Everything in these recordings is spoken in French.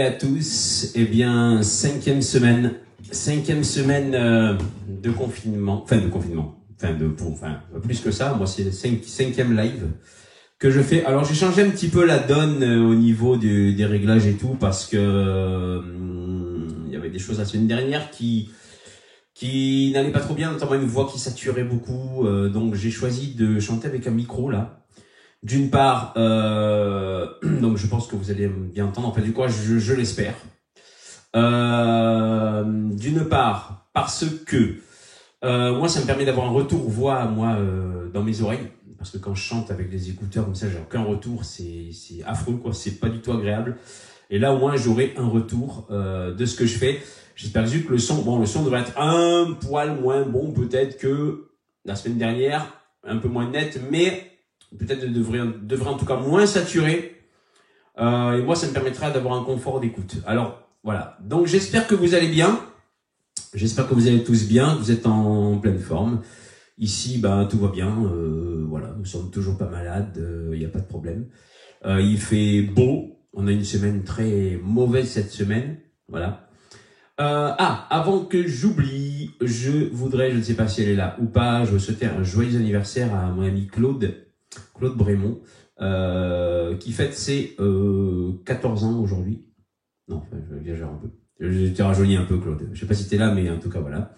à tous. Eh bien, cinquième semaine de confinement, plus que ça. Moi, c'est le cinquième live que je fais. Alors, j'ai changé un petit peu la donne au niveau des réglages et tout parce que il y avait des choses la semaine dernière qui n'allaient pas trop bien, notamment une voix qui saturait beaucoup. Donc, j'ai choisi de chanter avec un micro là. D'une part, donc je pense que vous allez bien entendre, enfin du coup je l'espère. D'une part, parce que moi ça me permet d'avoir un retour voix à moi dans mes oreilles, parce que quand je chante avec des écouteurs comme ça, j'ai aucun retour, c'est affreux quoi, c'est pas du tout agréable. Et là au moins j'aurai un retour de ce que je fais. J'espère juste que le son devrait être un poil moins bon peut-être que la semaine dernière, un peu moins net, mais peut-être devrait en tout cas moins saturé. Et moi, ça me permettra d'avoir un confort d'écoute. Alors, voilà. Donc, j'espère que vous allez bien. J'espère que vous allez tous bien, que vous êtes en pleine forme. Ici, tout va bien. Voilà, nous sommes toujours pas malades. Il n'y a pas de problème. Il fait beau. On a une semaine très mauvaise cette semaine. Voilà. Avant que j'oublie, je voudrais, je ne sais pas si elle est là ou pas, je veux souhaiter un joyeux anniversaire à mon ami Claude Brémond, qui fête ses 14 ans aujourd'hui. Non, enfin, je exagère un peu. Je t'ai rajeuni un peu, Claude. Je sais pas si t'es là, mais en tout cas, voilà.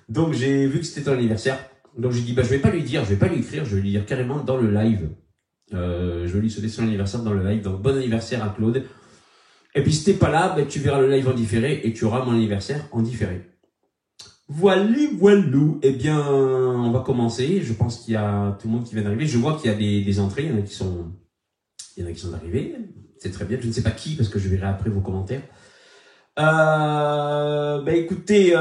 Donc, j'ai vu que c'était ton anniversaire. Donc, j'ai dit, je vais pas lui dire, je vais pas lui écrire, je vais lui dire carrément dans le live. Je vais lui souhaiter son anniversaire dans le live. Donc, bon anniversaire à Claude. Et puis, si t'es pas là, tu verras le live en différé et tu auras mon anniversaire en différé. Voilou. Eh bien, on va commencer. Je pense qu'il y a tout le monde qui vient d'arriver. Je vois qu'il y a des entrées. Il y en a qui sont arrivés. C'est très bien. Je ne sais pas qui, parce que je verrai après vos commentaires. Écoutez,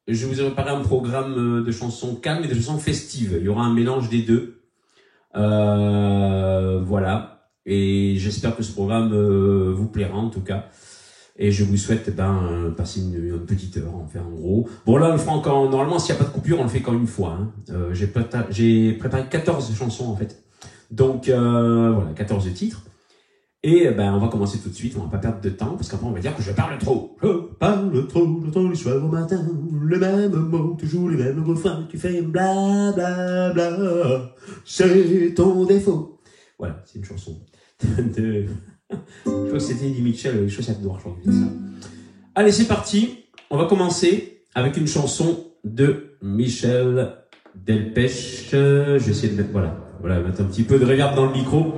je vous ai préparé un programme de chansons calmes et de chansons festives. Il y aura un mélange des deux. Voilà. Et j'espère que ce programme vous plaira en tout cas. Et je vous souhaite passer une petite heure, en gros. Bon là, on le fera encore, normalement, s'il n'y a pas de coupure, on le fait quand une fois. Hein. J'ai préparé 14 chansons, en fait. Donc, voilà, 14 titres. Et on va commencer tout de suite, on va pas perdre de temps, parce qu'après on va dire que je parle trop. Je parle trop, j'entends le soir au matin, les mêmes mots, toujours les mêmes refrains, tu fais bla bla bla, c'est ton défaut. Voilà, c'est une chanson de... Je crois que c'était Eddie Mitchell, les chaussettes noires, je crois que c'est ça. Allez, c'est parti. On va commencer avec une chanson de Michel Delpech. Je vais essayer de mettre, mettre un petit peu de reverb dans le micro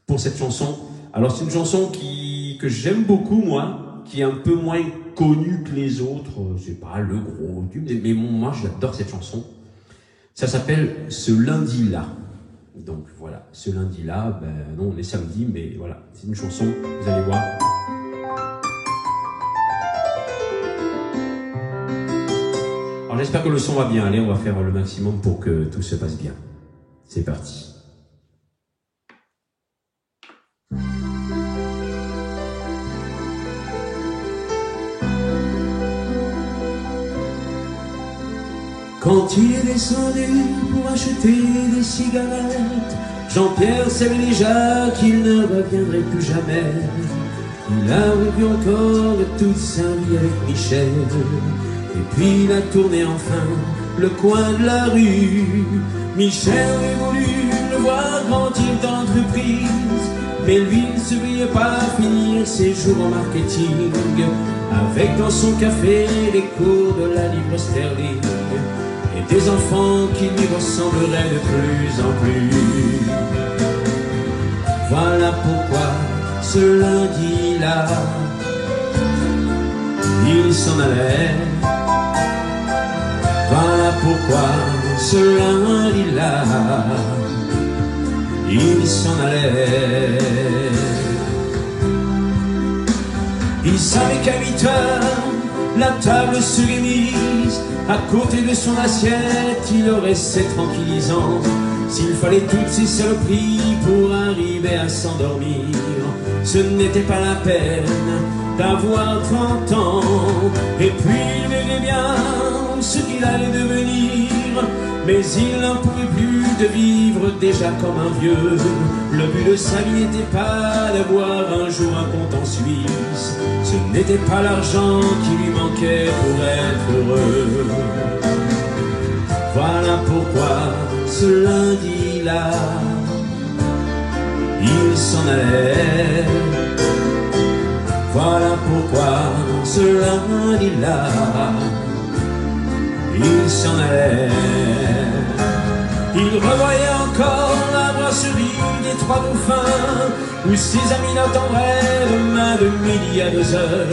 pour cette chanson. Alors, c'est une chanson que j'aime beaucoup, moi, qui est un peu moins connue que les autres. C'est pas le gros tube, mais moi, j'adore cette chanson. Ça s'appelle Ce lundi-là. Donc voilà, ce lundi-là, non, on est samedi, mais voilà, c'est une chanson, vous allez voir. Alors j'espère que le son va bien aller, on va faire le maximum pour que tout se passe bien. C'est parti. Quand il est descendu pour acheter des cigarettes, Jean-Pierre savait déjà qu'il ne reviendrait plus jamais. Il a vécu encore toute sa vie avec Michel. Et puis il a tourné enfin le coin de la rue. Michel aurait voulu le voir grandir dans l'entreprise, mais lui ne se voyait pas finir ses jours en marketing, avec dans son café les cours de la livre sterling. Des enfants qui lui ressembleraient de plus en plus. Voilà pourquoi ce lundi-là, il s'en allait. Voilà pourquoi ce lundi-là, il s'en allait. Il savait qu'à 8 heures, la table serait mise. À côté de son assiette, il aurait ses tranquillisants. S'il fallait toutes ces saloperies pour arriver à s'endormir, ce n'était pas la peine d'avoir 30 ans. Et puis il verrait bien ce qu'il allait devenir mais il n'en pouvait plus de vivre déjà comme un vieux. Le but de sa vie n'était pas d'avoir un jour un compte en Suisse, ce n'était pas l'argent qui lui manquait pour être heureux. Voilà pourquoi ce lundi-là, il s'en allait. Voilà pourquoi ce lundi-là, il s'en allait. Il revoyait encore la brasserie des Trois Dauphins, où ses amis l'attendraient demain de midi à 2 heures.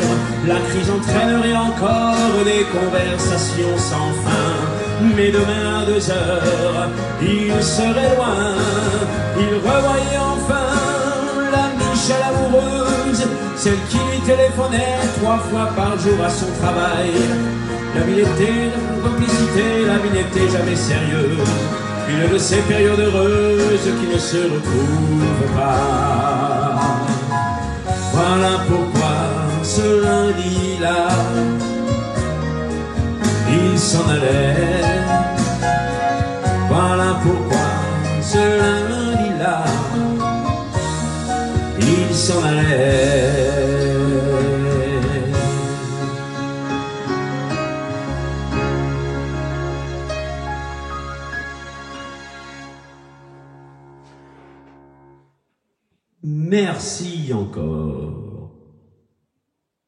La crise entraînerait encore des conversations sans fin, mais demain à 2 heures, il serait loin. Il revoyait enfin la Michel amoureuse, celle qui lui téléphonait 3 fois par jour à son travail. La vie était la complicité, la vie n'était jamais sérieuse, une de ces périodes heureuses qui ne se retrouvent pas. Voilà pourquoi ce lundi-là, il s'en allait. Voilà pourquoi ce lundi-là, il s'en allait. Merci encore.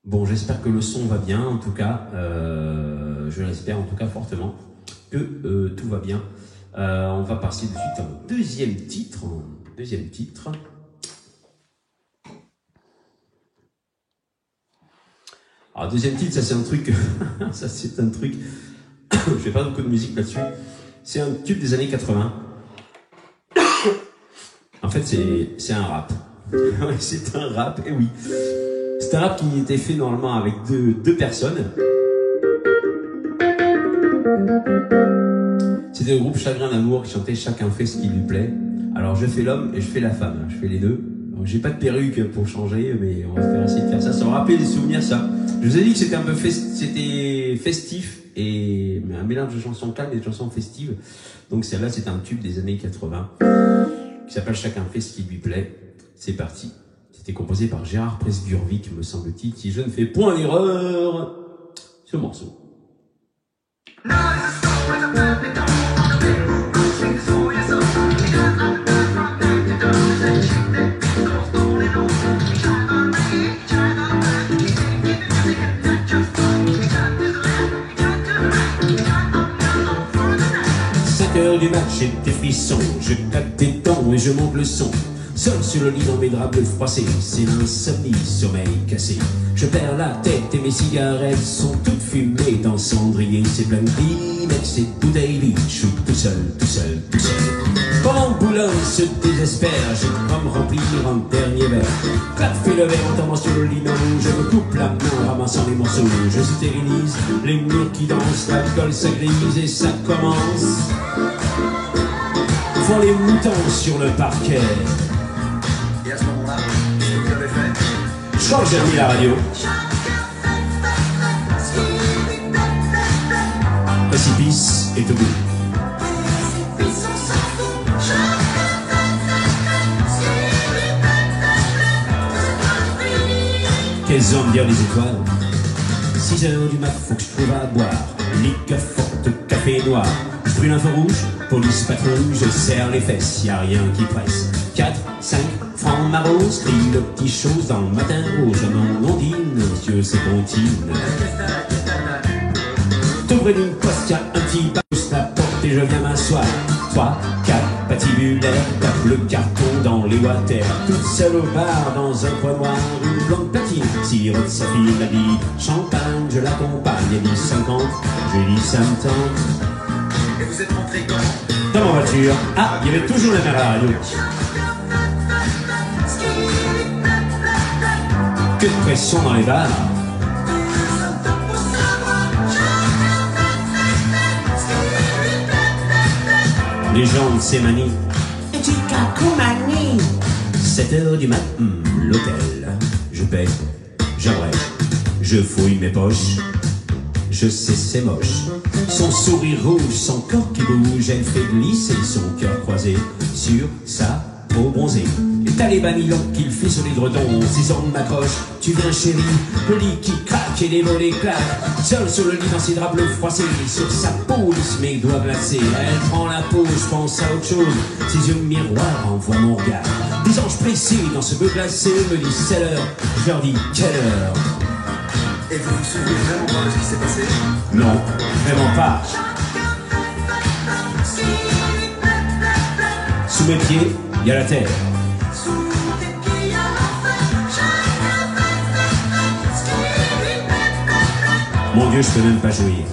Bon, j'espère que le son va bien, en tout cas. Je l'espère en tout cas fortement que tout va bien. On va passer de suite au deuxième titre. Alors, deuxième titre, ça c'est un truc... ça c'est un truc... je fais pas beaucoup de musique là-dessus. C'est un tube des années 80. En fait, c'est un rap. C'est un rap, et oui. C'est un rap qui était fait normalement avec deux personnes. C'était le groupe Chagrin d'amour qui chantait Chacun fait ce qui lui plaît. Alors je fais l'homme et je fais la femme, je fais les deux. J'ai pas de perruque pour changer, mais on va essayer de faire ça. Ça me rappelle des souvenirs, ça. Je vous ai dit que c'était un peu c'était festif et un mélange de chansons calmes et de chansons festives. Donc celle-là, c'est un tube des années 80 qui s'appelle Chacun fait ce qui lui plaît. C'est parti. C'était composé par Gérard Presburvic, me semble-t-il, si je ne fais point d'erreur, ce morceau. Du match, j'ai des frissons, je claque des dents et je monte le son. Seul sur le lit dans mes draps bleus froissés, c'est l'insomnie, sommeil cassé. Je perds la tête et mes cigarettes sont toutes fumées dans cendrier. C'est Blondie, mec, c'est bouteille, je suis tout seul. Pendant que Boulogne se désespère, je crois me remplir un dernier verre. Clap, fais le verre en tombant sur le lino, je me coupe la main ramassant les morceaux. Je stérilise les murs qui dansent, l'alcool se grise et ça commence. Font les moutons sur le parquet. Et à ce moment-là, qu'est-ce que vous avez fait? Je crois que j'ai remis la radio. Précipice est au bout. Quels hommes dire les étoiles? 6 heures du mat, faut que je trouve à boire. Liqueur forte, café noir. Je brûle un feu rouge, police patrouille, je serre les fesses, y a rien qui presse. 4, 5 francs ma rose, crie le petit chose dans le matin rouge. Mon ondine, monsieur c'est Contine. Tout près d'une poste, y'a un petit pas, pousse la porte et je viens m'asseoir. 3, 4, patibulaire, tape le carton dans les water. Toute seule au bar, dans un coin noir, une blonde platine. Sirote sa fille, m'a dit champagne, je l'accompagne. Elle dit 50, je lui dis ça me tente. Et vous êtes rentré quand? Dans ma voiture. Ah, il y avait toujours la même à la radio. Que de pression dans les bars. Les gens de ces manies. 7 heures du mat, l'hôtel. Je paie, j'abrège, je fouille mes poches. je sais c'est moche. Son sourire rouge, son corps qui bouge, elle fait glisser son cœur croisé sur sa peau bronzée. Et t'as les banillons qu'il fait sur les dredons, ses ongles m'accrochent, tu viens chérie, le lit qui craque et les volets claquent. Seul sur le lit dans ses draps bleus froissés, sur sa peau il se met le doigt glacé. Elle prend la peau, je pense à autre chose, ses yeux miroirs envoient mon regard. Des anges pressés dans ce bleu glacé me disent c'est l'heure, je leur dis quelle heure. Et vous vous souvenez vraiment pas de ce qui s'est passé? Non, vraiment pas. Sous mes pieds, il y a la terre. Mon Dieu, je peux même pas jouir.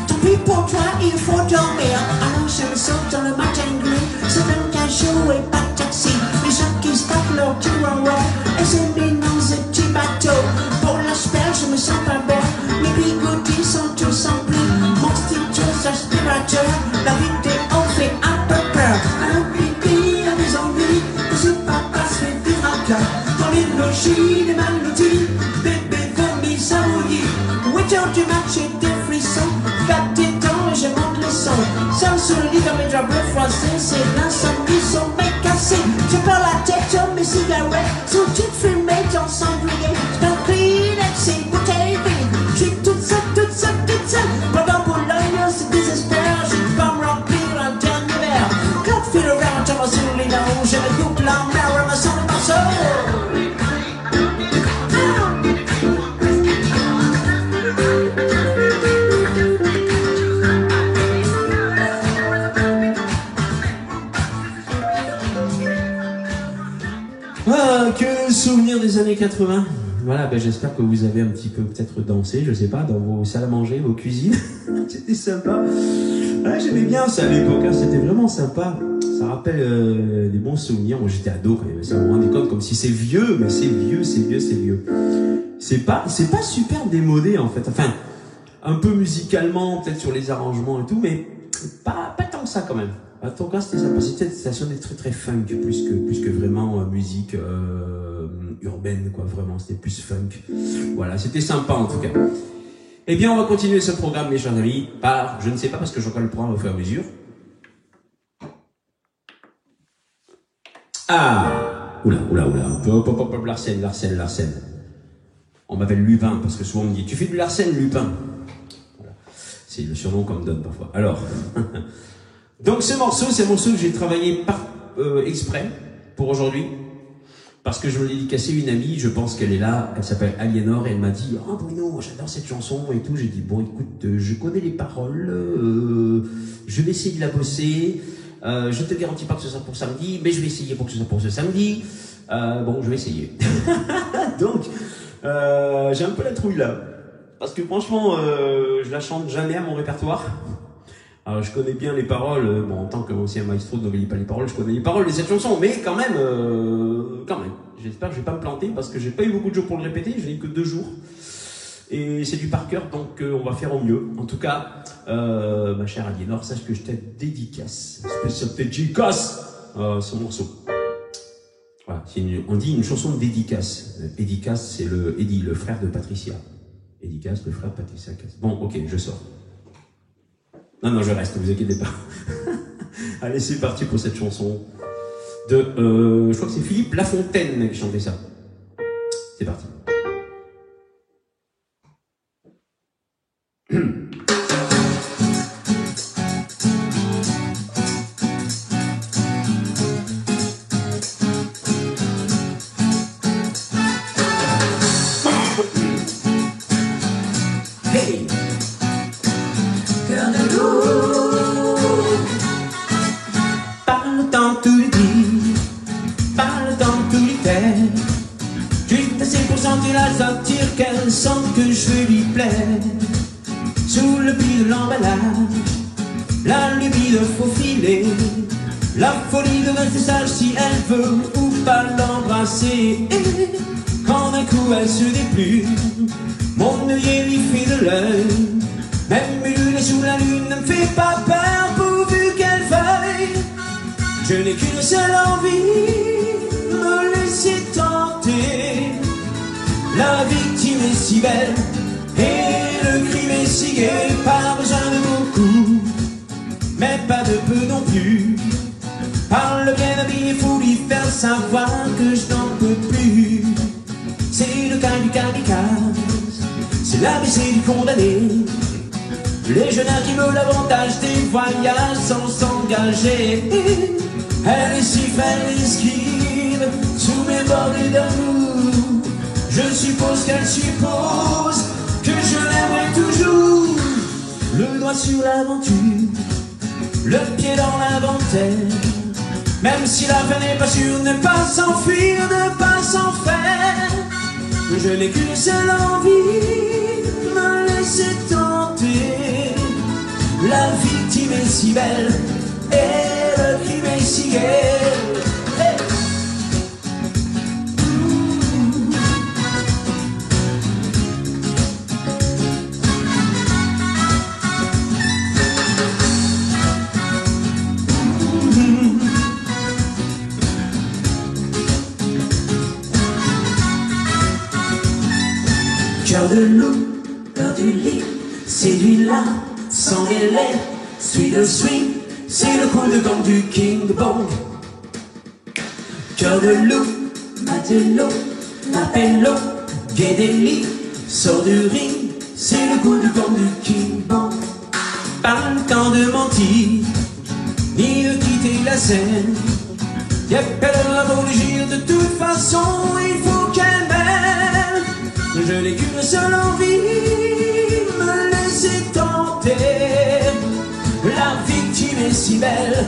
Tant pis pour toi, il faut dormir. Alors je me saute dans le matin gris. C'est un cachot et pas de taxi. Les gens qui se tapent leur petit ronron et se mettent dans un petit bateau. Pour l'asperge, je me sens pas belle. Mes bigoudis sont tous en bleu. Mon stylos aspirateur. La vidéo fait un peu peur. Alors pipi a des envies. Que ce papa se fait vivre un cœur. Dans les logis, les maladies. Bébé vomit, ça mouillit. 8 heures du match et des frissons. 4 tétons et je monte le son. Seul sur le lit dans mes draps bleus froissés. C'est l'insomnie, son mec cassé. Je perds la tête sur mes cigarettes. Sous toute fumée dans cendrier. J'peux Kleenex et bouteille vide. J'suis toute seule, toute seule, toute seule. Pendant Boulogne se désespère. J'ai pas me remplir un dernier verre. Quand fil le verre, j'en sur les noms. Je me coupe la mer, me sens le morceau. Ah, que souvenir des années 80. Voilà, ben j'espère que vous avez un petit peu peut-être dansé, je sais pas, dans vos salles à manger, vos cuisines. C'était sympa. Ouais, j'aimais bien ça à l'époque, hein, c'était vraiment sympa. Ça rappelle des bons souvenirs. Moi j'étais ado quand même, ça me rendait compte comme si c'est vieux, mais c'est vieux, c'est vieux, c'est vieux. C'est pas super démodé en fait. Enfin, un peu musicalement, peut-être sur les arrangements et tout, mais pas tant que ça quand même. En tout cas, c'était sympa. Ça sonnait très très funk, plus que vraiment musique urbaine, quoi. Vraiment, c'était plus funk. Voilà, c'était sympa en tout cas. Eh bien, on va continuer ce programme, mes chers amis, par, je ne sais pas, parce que je connais le programme au fur et à mesure. Ah, oula, hop, Larsen. On m'appelle Lupin, parce que souvent on me dit, tu fais du Larsen, Lupin. Voilà. C'est le surnom qu'on me donne parfois. Alors, donc ce morceau, c'est un morceau que j'ai travaillé exprès pour aujourd'hui, parce que je me l'ai dédicacé à une amie, je pense qu'elle est là, elle s'appelle Aliénor, et elle m'a dit « Oh Bruno, j'adore cette chanson et tout », j'ai dit « Bon écoute, je connais les paroles, je vais essayer de la bosser, je te garantis pas que ce sera pour samedi, mais je vais essayer pour que ce soit pour ce samedi, bon je vais essayer. » Donc, j'ai un peu la trouille là, parce que franchement, je la chante jamais à mon répertoire. Alors, je connais bien les paroles, bon, en tant qu'ancien maestro, ne n'oublie pas les paroles, je connais les paroles de cette chanson, mais quand même, j'espère que je vais pas me planter, parce que j'ai pas eu beaucoup de jours pour le répéter, je n'ai eu que 2 jours, et c'est du par cœur, donc on va faire au mieux. En tout cas, ma chère Aliénor, sache que je te dédicace, spécial dédicace, ce morceau. Voilà, on dit une chanson de dédicace. Dédicace, c'est Eddie, le frère de Patricia. Dédicace, le frère de Patricia Cass. Bon, ok, je sors. Non, je reste, ne vous inquiétez pas. Allez, c'est parti pour cette chanson de... je crois que c'est Philippe Lafontaine qui chantait ça. C'est parti. Hey! Cœur de loup, parle dans tous les dits, parle dans tous les terres. Tu es assez pour sentir la sortir, qu'elle sente que je lui plais. Sous le pli de l'emballage, la lubie de faufiler, la folie de rester sage si elle veut ou pas l'embrasser. Et quand d'un coup elle se déplume, mon œillet lui fait de l'œil. Même une sous la lune ne me fait pas peur pourvu qu'elle veuille. Je n'ai qu'une seule envie, me laisser tenter. La victime est si belle et le crime est m'essayer, pas besoin de beaucoup, mais pas de peu non plus. Parle bien habillé, faut lui faire savoir que je n'en peux plus. C'est le cas du kamikaze, c'est l'ABC du condamné. Les jeunes qui veulent l'avantage des voyages sans s'engager. Elle est si belle, esquive sous mes bordées d'amour. Je suppose qu'elle suppose que je l'aimerai toujours. Le doigt sur l'aventure, le pied dans l'inventaire. Même si la fin n'est pas sûre, ne pas s'enfuir, ne pas s'en faire. Je n'ai qu'une seule envie, me laisser tenter. La victime est si belle et le crime est si gai. Hey. Cœur de loup, peur du lit, séduit-la sans délai. Suis le swing, c'est le coup de gang du King Bong. Cœur de loup, matelot, appello, Guédéli, sort du ring, c'est le coup de gang du King Bong. Pas le temps de mentir, ni de quitter la scène. Y'a pas de gire, de toute façon, il faut qu'elle m'aime. Je n'ai qu'une seule envie, me laisser tenter. La victime est si belle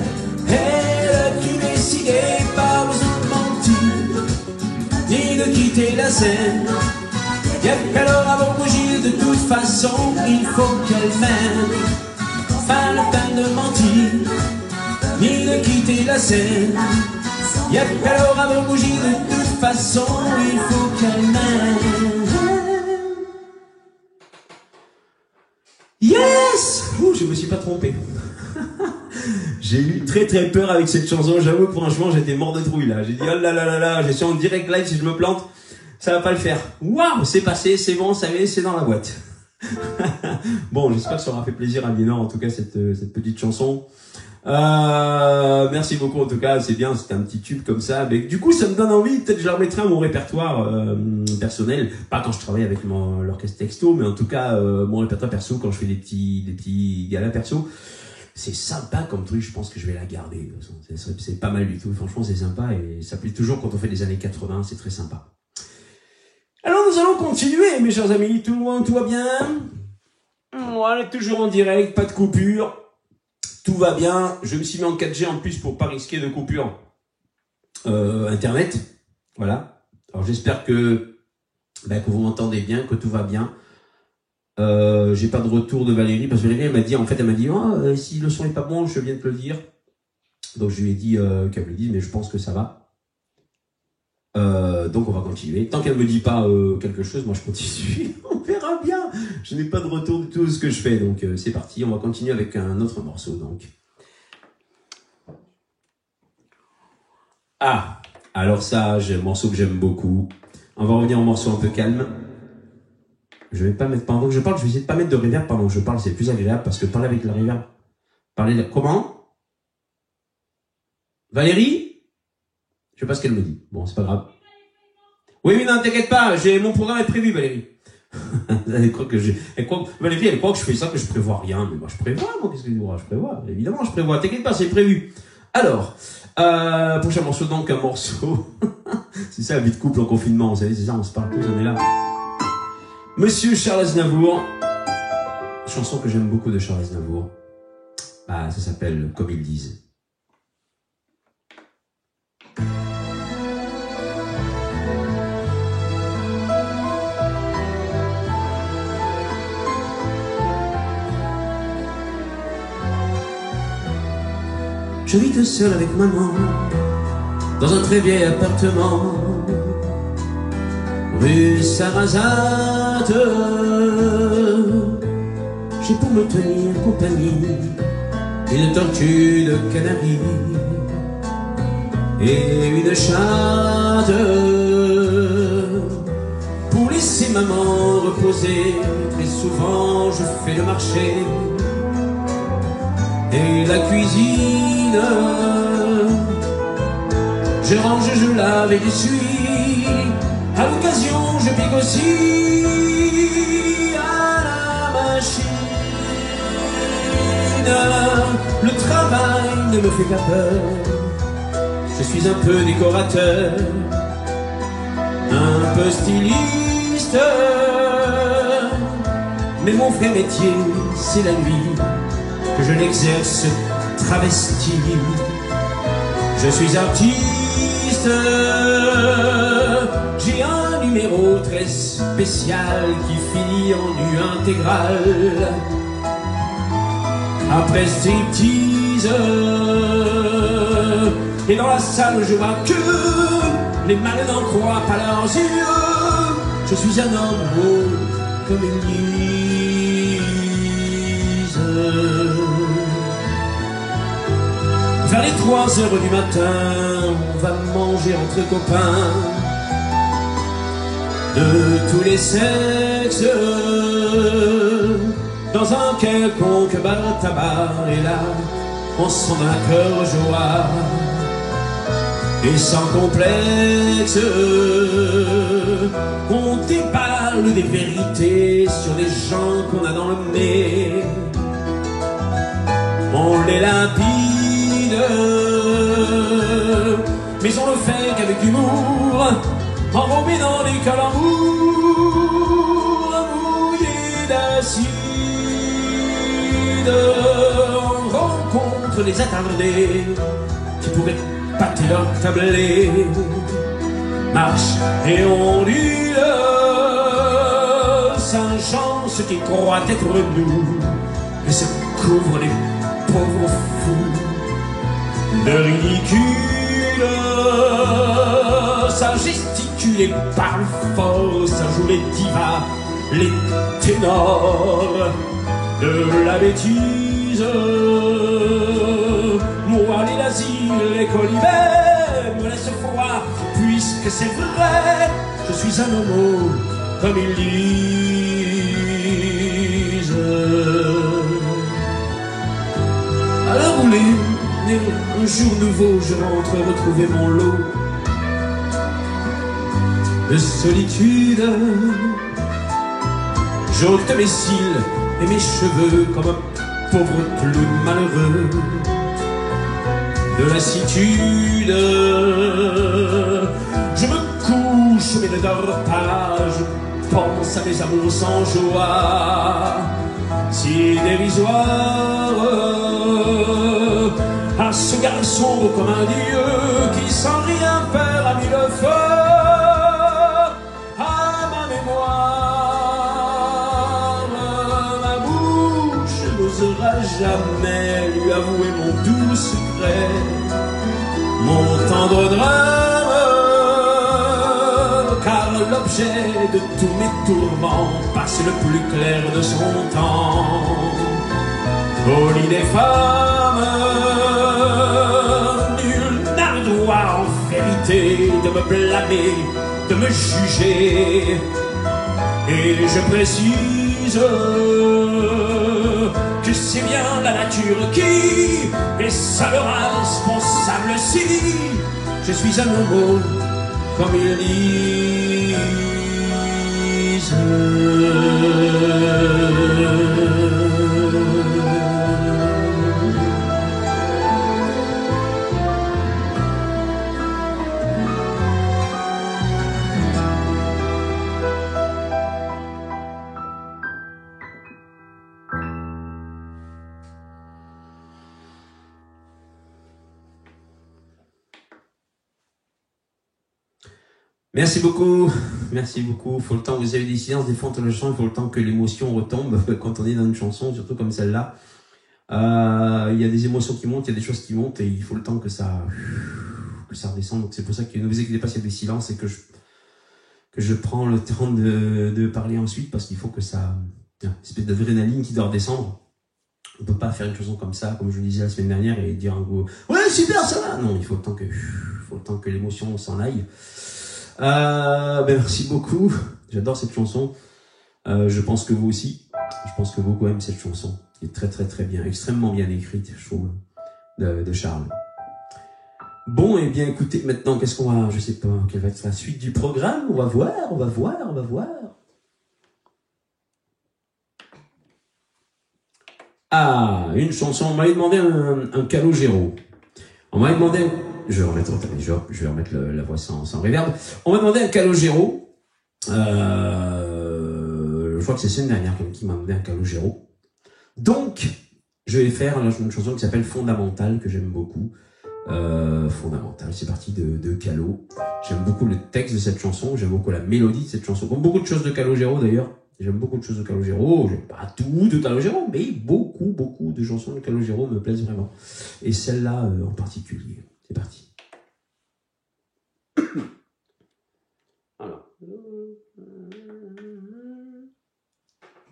et le crime est si gai. Pas besoin de mentir, ni de quitter la scène. Y'a qu'elle aura beau rougir, de toute façon, il faut qu'elle m'aime. Pas la peine de mentir, ni de quitter la scène. Y'a qu'elle aura beau rougir, de toute façon, il faut qu'elle m'aime. Yes! Ouh, je me suis pas trompé. J'ai eu très peur avec cette chanson, j'avoue, franchement, j'étais mort de trouille là. J'ai dit, oh là là là là, je suis en direct live, si je me plante, ça va pas le faire. Waouh, c'est passé, c'est bon, ça y est, c'est dans la boîte. Bon, j'espère que ça aura fait plaisir à Lénore, en tout cas, cette petite chanson. Merci beaucoup, en tout cas, c'est bien, c'était un petit tube comme ça. Mais du coup, ça me donne envie, peut-être je la remettrai à mon répertoire personnel, pas quand je travaille avec l'orchestre texto, mais en tout cas, mon répertoire perso, quand je fais des petits galas perso. C'est sympa comme truc, je pense que je vais la garder. C'est pas mal du tout, franchement c'est sympa et ça plaît toujours quand on fait des années 80, c'est très sympa. Alors nous allons continuer mes chers amis, tout va bien. On est toujours en direct, pas de coupure, tout va bien. Je me suis mis en 4G en plus pour pas risquer de coupure internet, voilà. Alors j'espère que vous m'entendez bien, que tout va bien. J'ai pas de retour de Valérie parce que Valérie elle m'a dit oh, si le son est pas bon je viens de te le dire, donc je lui ai dit qu'elle me le dise, mais je pense que ça va, donc on va continuer tant qu'elle me dit pas quelque chose, moi je continue. On verra bien, je n'ai pas de retour de tout ce que je fais, donc c'est parti, on va continuer avec un autre morceau. Donc alors ça, j'ai un morceau que j'aime beaucoup. On va revenir au morceau un peu calme. Je vais pas mettre, pendant que je parle, je vais essayer de pas mettre de reverb pendant que je parle, c'est plus agréable parce que parler avec la reverb. Comment? Valérie? Je sais pas ce qu'elle me dit. Bon, c'est pas grave. Oui, non, t'inquiète pas, mon programme est prévu, Valérie. Valérie, elle croit que je fais ça, que je prévois rien. Mais moi, je prévois, moi, qu'est-ce que je prévois? Évidemment, je prévois. T'inquiète pas, c'est prévu. Alors, prochain morceau, donc, un morceau. C'est ça, la vie de couple en confinement, vous savez, c'est ça, on se parle tous, on est là. Monsieur Charles Aznavour, chanson que j'aime beaucoup de Charles Aznavour, ça s'appelle Comme ils disent. Je vis tout seul avec maman, dans un très vieil appartement, rue Sarrazate. J'ai pour me tenir compagnie une tortue de Canaries et une chatte pour laisser maman reposer. Très souvent je fais le marché et la cuisine. Je range, je lave et je suis. À l'occasion je pique aussi à la machine. Le travail ne me fait pas peur. Je suis un peu décorateur, un peu styliste, mais mon vrai métier, c'est la nuit, que je l'exerce travesti. Je suis artiste, j'ai un numéro très spécial qui finit en nu intégral. Après striptease, et dans la salle je vois que les malades n'en croient pas leurs yeux. Je suis un homme comme Élise. Vers les 3 heures du matin, on va manger entre copains de tous les sexes, dans un quelconque bar tabac. Et là, on s'en a un cœur joie et sans complexe. On déballe des vérités sur les gens qu'on a dans le nez. On les lapide, mais on le fait qu'avec humour, enrobé dans des calembours, mouillés d'acide. On rencontre des attardés qui pourraient pâter leur tablé. Marche et ondule, Saint-Jean, ceux qui croient être nous, et se couvrent les pauvres fous de ridicule. Ça gesticule et parle fort, ça joue les divas, les ténors de la bêtise. Moi les nazis, les colibets me laissent froid, puisque c'est vrai, je suis un homo comme ils disent. À la roulée, un jour nouveau, je rentre retrouver mon lot de solitude. J'ôte mes cils et mes cheveux comme un pauvre clown malheureux de lassitude. Je me couche mais ne dors pas, je pense à mes amours sans joie, si dérisoire, à ce garçon beau comme un dieu qui sans rien faire a mis le feu à ma mémoire. Ma bouche n'osera jamais lui avouer mon doux secret, mon tendre drame, car l'objet de tous mes tourments passe le plus clair de son temps. Folie des femmes, nul n'a le droit en vérité de me blâmer, de me juger. Et je précise que c'est bien la nature qui est seule responsable si je suis un homo comme ils disent. Merci beaucoup, merci beaucoup. Faut le temps, vous avez des silences, des fois entre le chant, il faut le temps que l'émotion retombe quand on est dans une chanson, surtout comme celle-là. Il y a des émotions qui montent, il y a des choses qui montent et il faut le temps que ça redescende. Donc c'est pour ça que ne vous inquiétez pas s'il y a des silences et que je prends le temps de parler ensuite parce qu'il faut que ça, une espèce d'adrénaline qui doit redescendre. On peut pas faire une chanson comme ça, comme je le disais la semaine dernière et dire un coup, ouais super ça va. Non, il faut le temps que l'émotion s'en aille. Merci beaucoup. J'adore cette chanson. Je pense que vous aussi. Je pense que beaucoup aiment cette chanson. Qui est très très très bien, extrêmement bien écrite, je trouve, de Charles. Bon, et bien écoutez, maintenant, qu'est-ce qu'on va... Je sais pas, quelle va être la suite du programme. On va voir. Ah, une chanson. On m'avait demandé un Calogero. On m'avait demandé... Je vais remettre la voix sans reverb. On m'a demandé un Calogero. Je crois que c'est la semaine dernière qui m'a demandé un Calogero. Donc, je vais faire une chanson qui s'appelle Fondamental, que j'aime beaucoup. Fondamental, c'est parti de Calo. J'aime beaucoup le texte de cette chanson, j'aime beaucoup la mélodie de cette chanson. Comme beaucoup de choses de Calogero d'ailleurs. J'aime beaucoup de choses de Calogero. J'aime pas tout de Calogero, mais beaucoup de chansons de Calogero me plaisent vraiment. Et celle-là en particulier. C'est parti.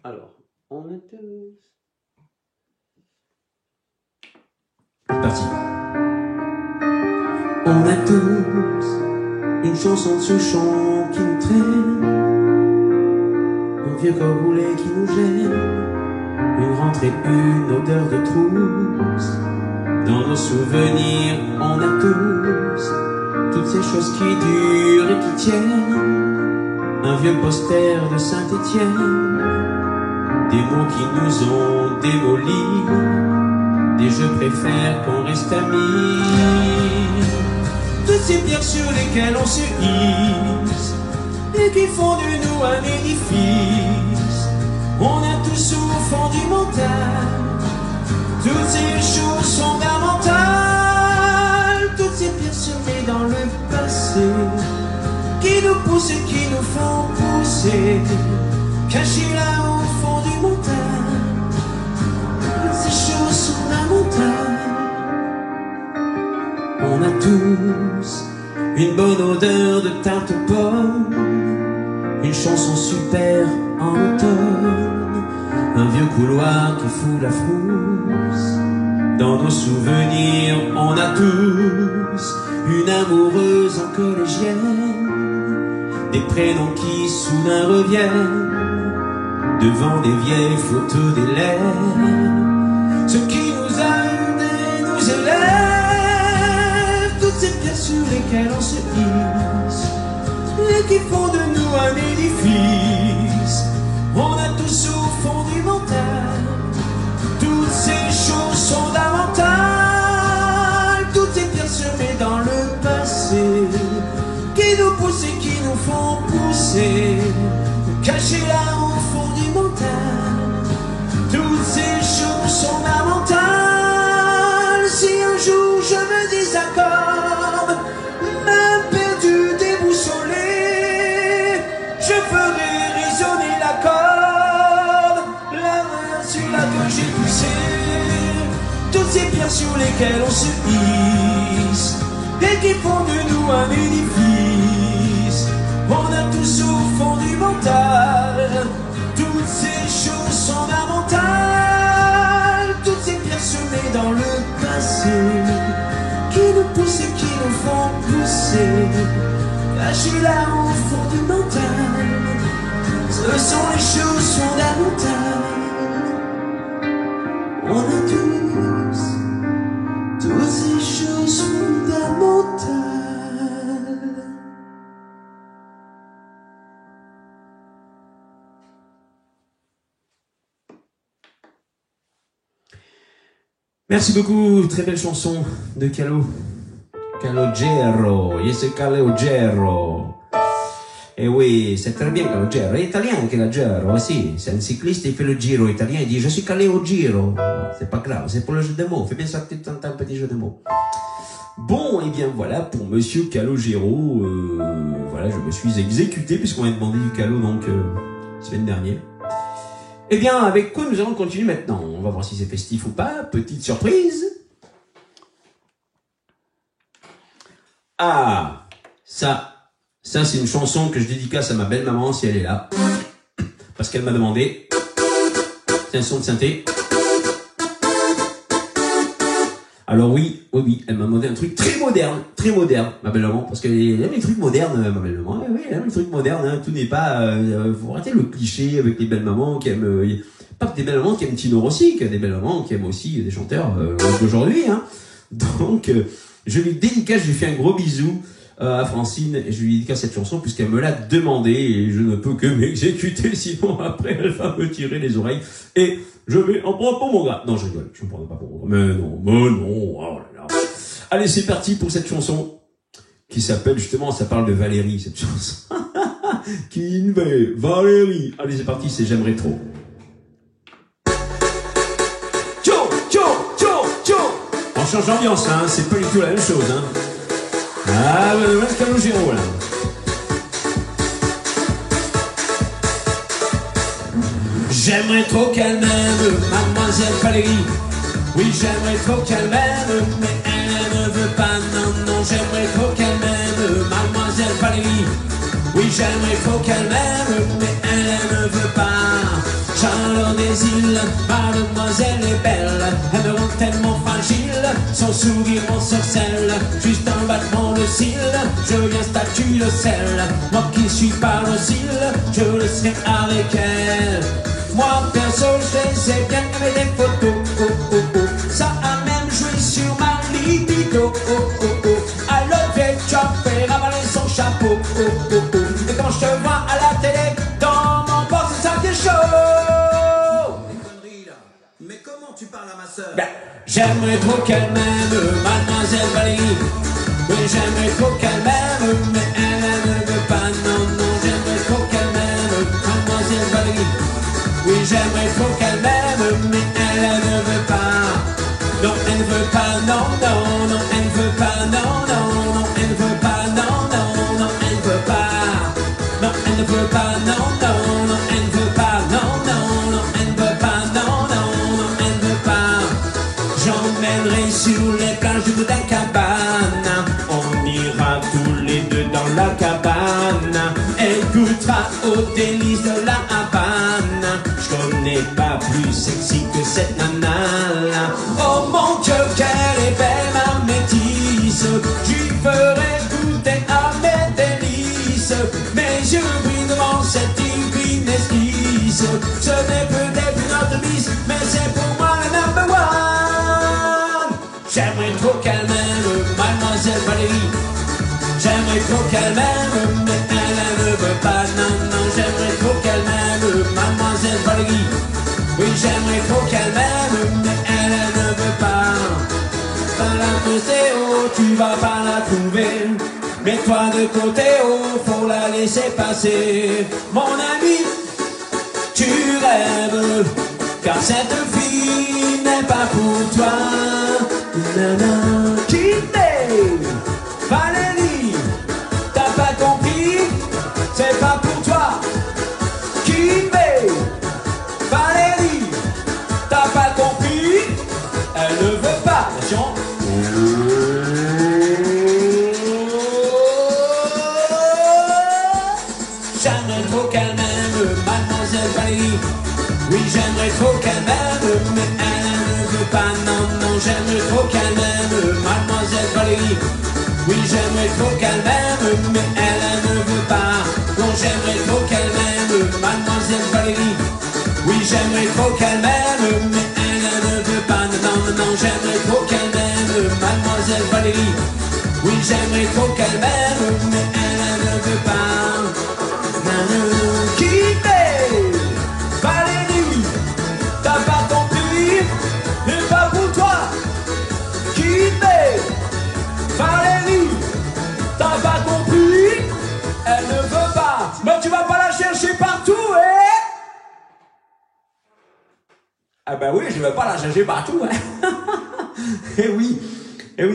Alors, on est tous... C'est parti. On a tous une chanson de ce chant qui nous traîne, un vieux cagoulé qui nous gêne, une rentrée, une odeur de trousse. Dans nos souvenirs, on a tous toutes ces choses qui durent et qui tiennent, un vieux poster de Saint-Étienne, des mots qui nous ont démolis, des je préfère qu'on reste amis. Toutes ces pierres sur lesquelles on se hisse et qui font de nous un édifice. On a tous au fond du mental toutes ces choses fondamentales, toutes ces pierres semées dans le passé qui nous poussent et qui nous font pousser, cachées là au fond du mental, toutes ces choses fondamentales. On a tous une bonne odeur de tarte aux pommes, une chanson super en automne, un vieux couloir qui fout la frousse. Dans nos souvenirs, on a tous une amoureuse en collégienne, des prénoms qui soudain reviennent devant des vieilles photos d'élèves. Ce qui nous aide et nous élève, toutes ces pierres sur lesquelles on se hisse et qui font de nous un édifice. On a tous au fond du mental toutes ces choses fondamentales, toutes ces pierres semées dans le passé qui nous poussent et qui nous font pousser, cachées là au fond du mental, toutes ces choses fondamentales. Si un jour je me désaccorde, même perdu, déboussolé, je ferai résonner la corde, la main sur laquelle j'ai poussé, toutes ces pierres sur lesquelles on se hisse et qui font de nous un édifice. On a tous au fond du mental toutes ces choses fondamentales, toutes ces pierres semées dans le passé qui nous poussent et qui nous font pousser, cachées là au fond du mental. Ce sont les choses fondamentales. On a tous toutes ces choses fondamentales. Merci beaucoup, très belle chanson de Calo. Calogero, yes Calogero. Eh oui, c'est très bien Calogero, è italien Calogero, si, c'est un cycliste, il fait le giro italien, il dit je suis Calogero. Bon, c'est pas grave, c'est pour le jeu de mots, fais bien ça que tu tentes un petit jeu de mots. Bon, et bien voilà pour Monsieur Calogero, voilà, je me suis exécuté puisqu'on m'a demandé du Calo donc semaine dernière. Eh bien, avec quoi nous allons continuer maintenant? On va voir si c'est festif ou pas. Petite surprise. Ah, ça c'est une chanson que je dédicace à ma belle maman si elle est là. Parce qu'elle m'a demandé. C'est un son de synthé. Alors oui, elle m'a demandé un truc très moderne, ma belle-maman, parce qu'elle aime les trucs modernes, ma belle-maman. Oui, elle aime les trucs modernes, hein. Tout n'est pas, faut arrêter le cliché avec les belles-mamans qui aiment, pas que des belles-mamans qui aiment Tino Rossi, qu'il y a des belles-mamans qui aiment aussi des chanteurs d'aujourd'hui, hein. Donc, je lui dédicace, je lui fais un gros bisou à Francine, et je lui dédicace cette chanson puisqu'elle me l'a demandé et je ne peux que m'exécuter, sinon après elle va me tirer les oreilles et je vais en prendre pour mon gars. Non, je rigole, je ne prends pas pour mon gars. Mais non, oh là là. Allez, c'est parti pour cette chanson qui s'appelle justement, ça parle de Valérie, cette chanson. Kinvey, Valérie. Allez, c'est parti, c'est J'aimerais trop. On change d'ambiance, hein, c'est pas du tout la même chose, hein. Ah, ouais, Calogero, là. J'aimerais trop qu'elle m'aime, mademoiselle Valérie. Oui, j'aimerais trop qu'elle m'aime, mais elle ne veut pas, non, j'aimerais trop qu'elle m'aime, mademoiselle Valérie. Oui, j'aimerais trop qu'elle m'aime, mais elle ne veut pas. Charlotte des îles, mademoiselle est belle, elle me rend tellement fragile, son sourire m'ensorcelle, juste un battement de cils, je viens statue de sel, moi qui suis pas docile, je le serai avec elle. Moi perso je les ai bien avec des photos, ça a même joué sur ma libido, à lever tu as fait ravaler son chapeau, et quand je te vois à la télé, dans mon porte ça fait chaud. Mais comment tu parles à ma sœur? J'aimerais trop qu'elle m'aime, mademoiselle Valérie. Oui, j'aimerais trop qu'elle m'aime, mais elle ne veut pas, non, j'aimerais trop qu'elle m'aime, mademoiselle Valérie. Oui, j'aimerais trop qu'elle m'aime, mais elle ne veut pas. Non, elle ne veut pas, non, elle ne veut pas, non, elle ne veut pas, non, elle ne veut pas. Non, elle ne veut pas, non, elle ne veut pas, non, elle ne veut pas, non, elle ne veut pas. J'emmènerai sur les plages de la cabane, on ira tous les deux dans la cabane, elle goûtera aux délices de la Havane. Je connais pas plus sexy que cette nana. Oh mon Dieu, qu'elle est belle, ma métisse, j'y ferai goûter à mes délices. Mes yeux brillent devant cette divine esquisse. Ce n'est peut-être une autre miss, mais c'est pour moi le number one. J'aimerais trop qu'elle m'aime, mademoiselle Valérie. J'aimerais trop qu'elle m'aime, mais elle ne veut pas, non, j'aimerais trop qu'elle m'aime, mademoiselle Valérie. Oui, j'aimerais trop qu'elle m'aime, mais elle ne veut pas. Dans la météo, tu vas pas la trouver. Mets-toi de côté, oh, faut la laisser passer. Mon ami, tu rêves, car cette fille n'est pas pour toi. Nana, Kinvey, Valérie, t'as pas compris, c'est pas pour toi. Kinvey, Valérie, t'as pas compris, elle ne veut pas. Attention. J'aimerais trop qu'elle m'aime, mademoiselle Valérie. Oui, j'aimerais trop qu'elle m'aime, mais elle ne veut pas, non, j'aimerais trop qu'elle m'aime, mademoiselle Valérie. Oui, j'aimerais trop qu'elle m'aime, mais elle ne veut pas. Non, j'aimerais trop qu'elle m'aime, mademoiselle Valérie. Oui, j'aimerais trop qu'elle m'aime, mais elle ne veut pas. Non, j'aimerais trop qu'elle m'aime, mademoiselle Valérie. Oui, j'aimerais trop qu'elle m'aime, mais elle ne veut pas. Kinvey, Valérie, t'as pas compris, mais pas pour toi. Kinvey, Valérie, t'as pas compris, elle ne veut pas. Mais tu vas pas la chercher partout, hein? Ah bah oui, je vais pas la chercher partout, hein? Et oui,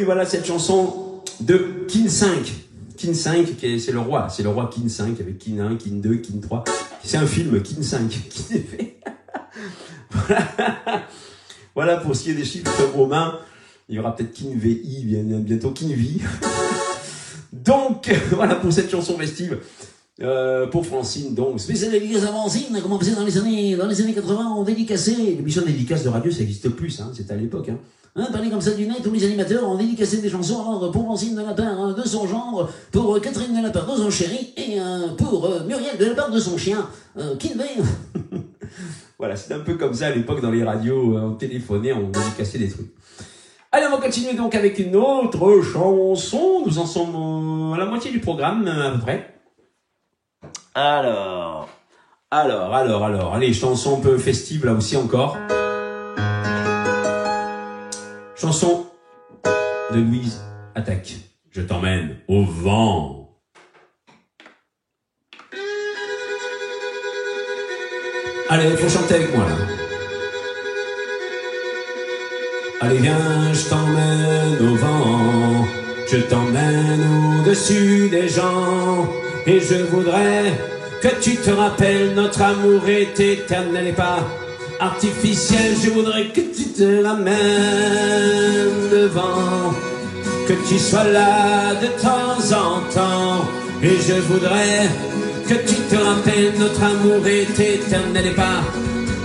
voilà cette chanson de Kin 5. Kin 5, c'est le roi Kin 5, avec Kin 1, Kin 2, Kin 3. C'est un film, Kin 5, qui est fait. Voilà pour ce qui est des chiffres romains. Il y aura peut-être Kinvey, bientôt Kinvey. Donc, voilà pour cette chanson festive. Pour Francine, donc. Spécial dédicace à Francine, on a commencé dans les années 80, on dédicaçait. L'émission de dédicace de radio, ça n'existe plus, hein, c'était à l'époque, hein. Parler comme ça du net, tous les animateurs ont dédicacé des chansons, alors pour Francine de la part de son gendre, pour Catherine de la part de son chéri, et pour Muriel de la part de son chien, Kinvey. Voilà, c'était un peu comme ça à l'époque dans les radios, on téléphonait, on dédicassait des trucs. Allez, on va continuer donc avec une autre chanson. Nous en sommes à la moitié du programme, à peu près. Alors. Allez, chanson un peu festive là aussi encore. Chanson de Louise Attaque. Je t'emmène au vent. Allez, il faut chanter avec moi là. Allez viens, je t'emmène au vent, je t'emmène au-dessus des gens, et je voudrais que tu te rappelles, notre amour est éternel et pas artificiel. Je voudrais que tu te ramènes devant, que tu sois là de temps en temps, et je voudrais que tu te rappelles, notre amour est éternel et pas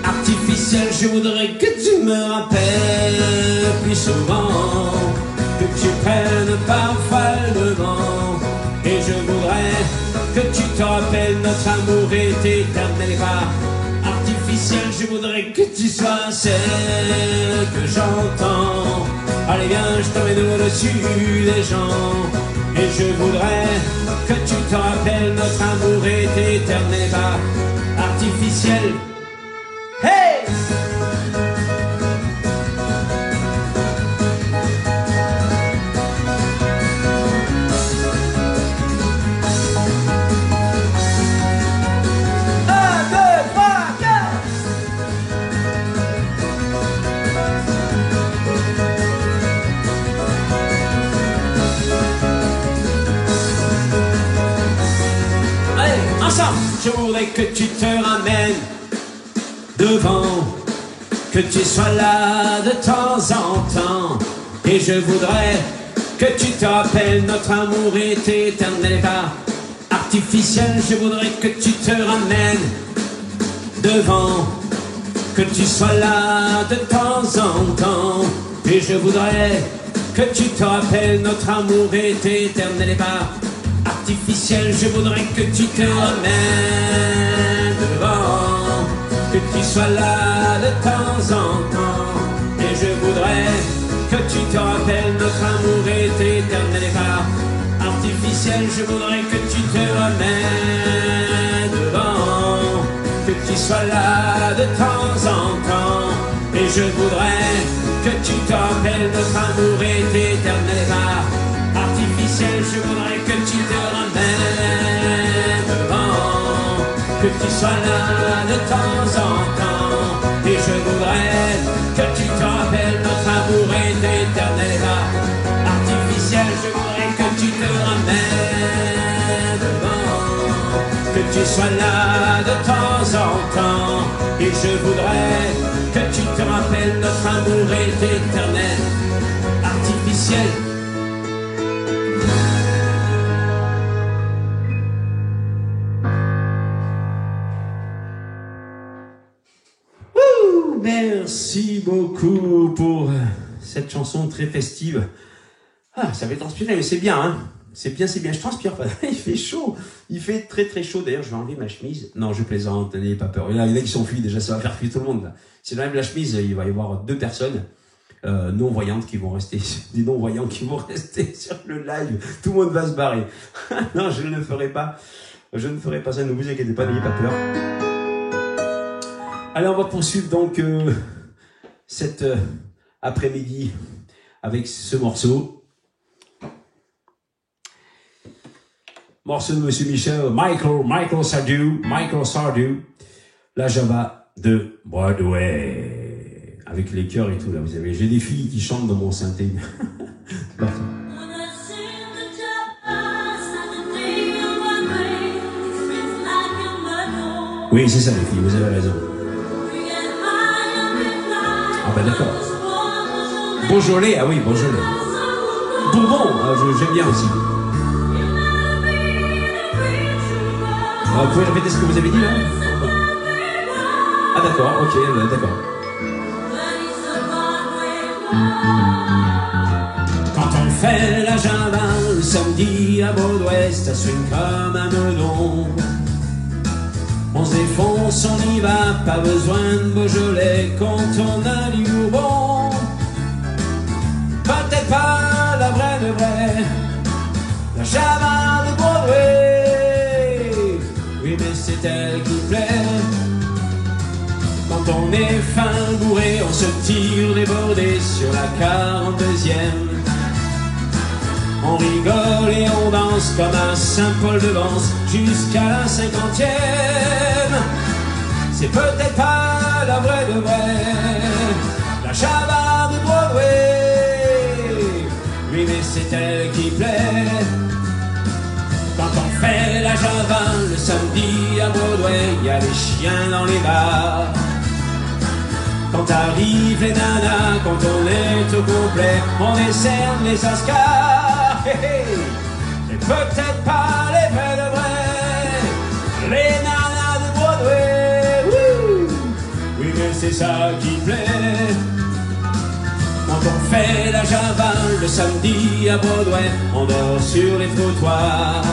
artificiel. Je voudrais que tu me rappelles plus souvent, que tu prennes parfois le vent, et je voudrais que tu te rappelles, notre amour est éternel et pas artificiel. Je voudrais que tu sois celle que j'entends. Allez viens, je t'emmène au-dessus des gens, et je voudrais que tu te rappelles, notre amour est éternel et pas artificiel. Hey! Je voudrais que tu te ramènes devant, que tu sois là de temps en temps, et je voudrais que tu te rappelles, notre amour est éternel et pas artificiel. Je voudrais que tu te ramènes devant, que tu sois là de temps en temps, et je voudrais que tu te rappelles, notre amour est éternel et pas artificiel. Je voudrais que tu te ramènes devant, que tu sois là de temps en temps, et je voudrais que tu te rappelles, notre amour est éternel et pas artificiel. Je voudrais que tu te ramènes devant, que tu sois là de temps en temps, et je voudrais que tu te rappelles, notre amour est éternel et pas artificiel. Je voudrais que tu te ramènes devant, que tu sois là de temps en temps, et je voudrais que tu te rappelles, notre amour est éternel et pas artificiel. Je voudrais que tu te ramènes devant, que tu sois là de temps en temps, et je voudrais que tu te rappelles, notre amour est éternel, artificiel. Merci beaucoup pour cette chanson très festive. Ah, ça fait transpirer, mais c'est bien, hein. C'est bien, je transpire pas. Il fait chaud. Il fait très très chaud. D'ailleurs, je vais enlever ma chemise. Non, je plaisante, n'ayez pas peur. Il y en a qui s'enfuient, déjà, ça va faire fuir tout le monde, là. Si j'enlève la chemise, il va y avoir 2 personnes non-voyantes qui vont rester, des non-voyants qui vont rester sur le live. Tout le monde va se barrer. Non, je ne le ferai pas. Je ne ferai pas ça, ne vous inquiétez pas, n'ayez pas peur. Allez, on va poursuivre donc cet après-midi avec ce morceau. Morceau de Monsieur Michel, Michael Sardou, la Java de Broadway. Avec les chœurs et tout, là, vous avez, j'ai des filles qui chantent dans mon synthé. Oui, c'est ça les filles, vous avez raison. Ah ben d'accord. Beaujolais, ah oui, Beaujolais. Bourbon, j'aime bien aussi. Vous pouvez répéter ce que vous avez dit là? Ah d'accord, ok, d'accord. Quand on fait la java le samedi à Broadway, ça swing comme un melon. On se défonce, on y va, pas besoin de Beaujolais quand on a du Bourbon. Peut-être pas la vraie de vraie, la java de Broadway. Oui mais c'est elle qui plaît. Quand on est fin bourré, on se tire des bordées sur la 42e. On rigole et on danse comme à Saint-Paul-de-Vence jusqu'à la 50e. C'est peut-être pas la vraie de vraie, la java de Broadway. Oui mais c'est elle qui plaît. Quand on fait la java le samedi à Broadway, y a des chiens dans les bars. Quand arrivent les nanas, quand on est au complet, on décerne les Oscars. C'est peut-être pas les vrais de vrais, les nanas de Broadway. Oui mais c'est ça qui plaît. Quand on fait la java le samedi à Broadway, on dort sur les trottoirs.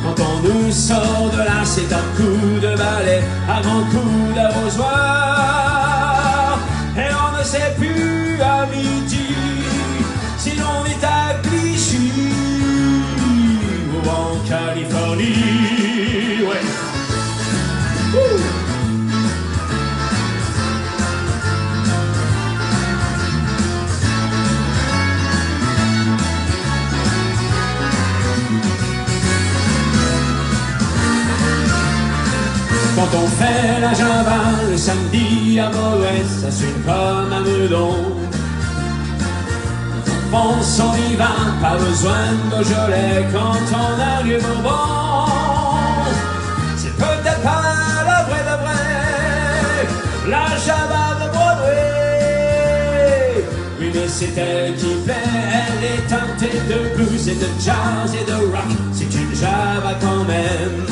Quand on nous sort de là, c'est un coup de balai, un grand coup d'arrosoir. Et on ne sait plus à midi si l'on est à Clichy ou en Californie. Ouais. Quand on fait la java le samedi à Broadway, ça swing comme un melon. On s'en y va, pas besoin de Beaujolais quand on a du Bourbon. C'est peut-être pas la vraie de vraie, la java de Broadway. Oui mais c'est elle qui plaît, elle est teintée de blues et de jazz et de rock. C'est une java quand même.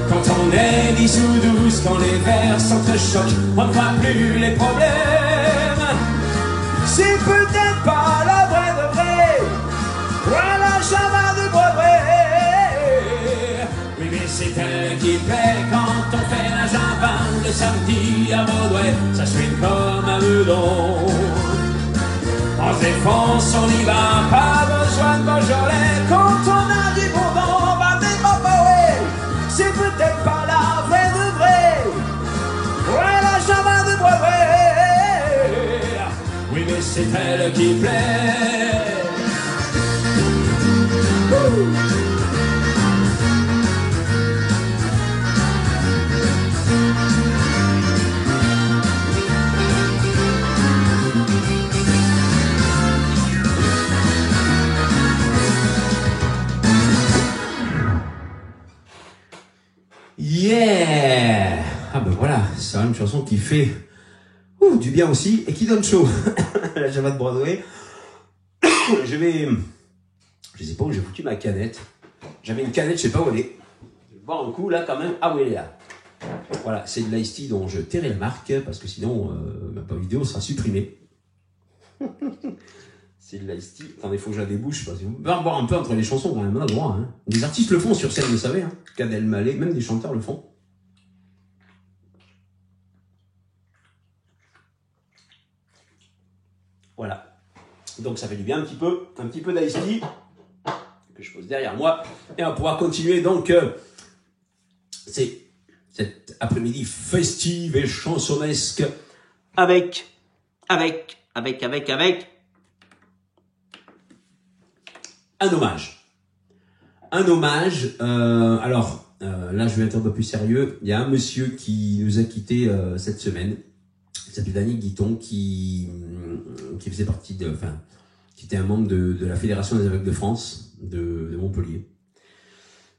Quand on est 10 ou 12, quand les vers s'entrechoquent, on ne voit plus les problèmes. C'est peut-être pas la vraie de vraie, voilà java de Broadway. Oui mais c'est elle qui plaît quand on fait la java le samedi à Broadway. Ça swing comme un melon. On se défonce, on y va, pas besoin de Beaujolais quand on a du Bourbon. Bah mais ouais, c'est peut-être pas la vraie de vraie, ouais la java de Broadway. Oui mais c'est elle qui plaît. Yeah! Ah ben voilà, c'est une chanson qui fait du bien aussi et qui donne chaud. La java de Broadway. Je sais pas où j'ai foutu ma canette. J'avais une canette, je sais pas où elle est. Je vais voir un coup là quand même. Ah oui, elle est là. Voilà, c'est de l'Ice Tea dont je tairai la marque parce que sinon ma vidéo sera supprimée. C'est de l'Ice Tea. Attendez, il faut que je la débouche. Parce que vous pouvez boire un peu entre les chansons quand même, on a le droit. Hein. Des artistes le font sur scène, vous savez. Hein. Gad Elmaleh, même des chanteurs le font. Voilà. Donc ça fait du bien un petit peu d'Ice Tea que je pose derrière moi. Et on va pouvoir continuer. Donc, c'est cet après-midi festive et chansonnesque avec un hommage. Alors, là, je vais être un peu plus sérieux. Il y a un monsieur qui nous a quittés cette semaine. Il s'appelle Daniel Guiton, qui faisait partie qui était un membre de la Fédération des aveugles de France, de Montpellier.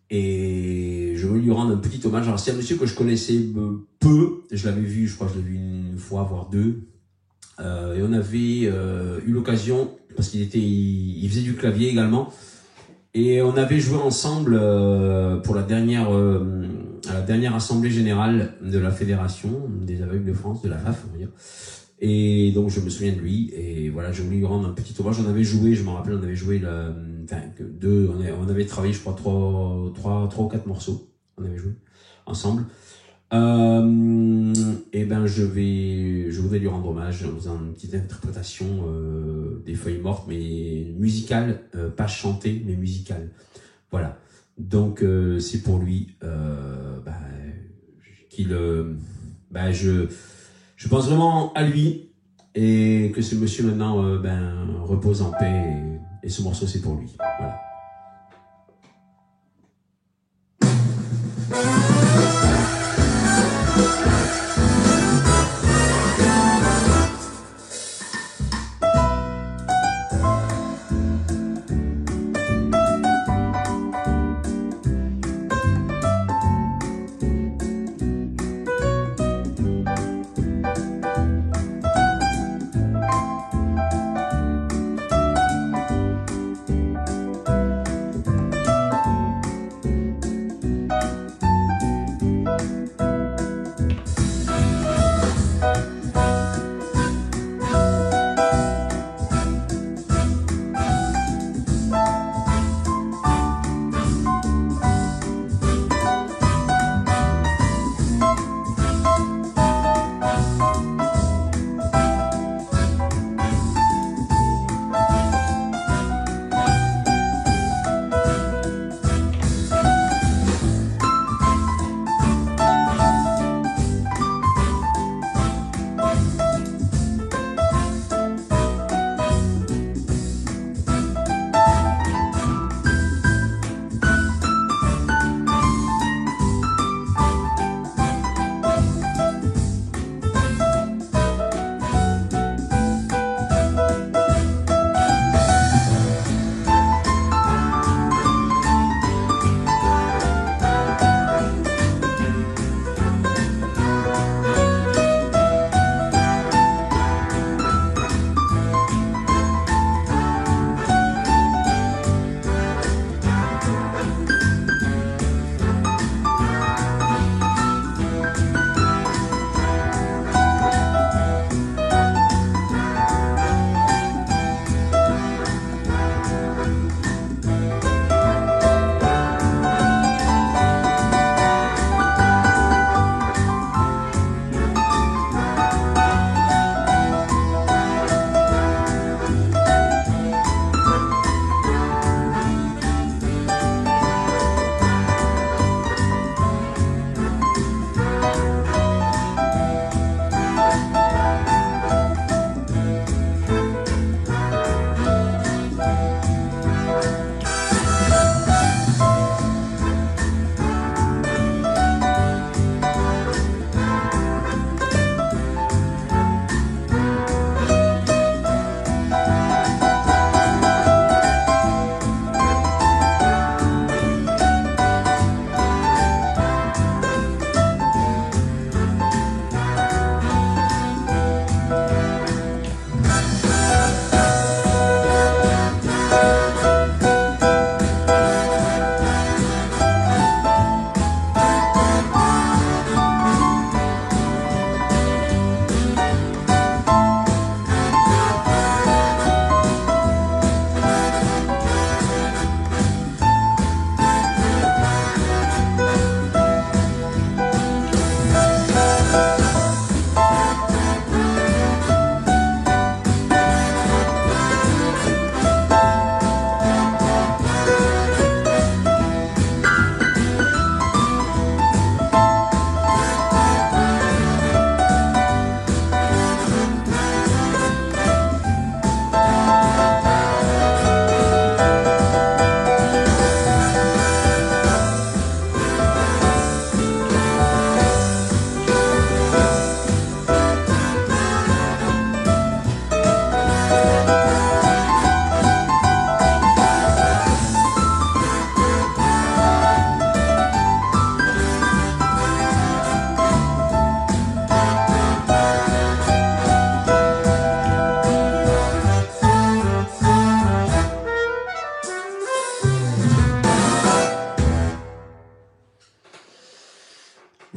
Et je veux lui rendre un petit hommage. Alors, c'est un monsieur que je connaissais peu. Je l'avais vu, je crois que je l'ai vu une fois, voire deux. Et on avait eu l'occasion, parce il faisait du clavier également. Et on avait joué ensemble pour à la dernière assemblée générale de la Fédération des aveugles de France, de la FAF, on va dire. Et donc je me souviens de lui, et voilà, j'ai voulu lui rendre un petit hommage. On avait joué, je me rappelle, on avait joué on avait travaillé, je crois, trois ou quatre morceaux. On avait joué ensemble. Et ben je voudrais lui rendre hommage en faisant une petite interprétation des Feuilles mortes, mais musicale, pas chantée, mais musicale. Voilà. Donc c'est pour lui je pense vraiment à lui, et que ce monsieur maintenant repose en paix, et ce morceau c'est pour lui. Voilà.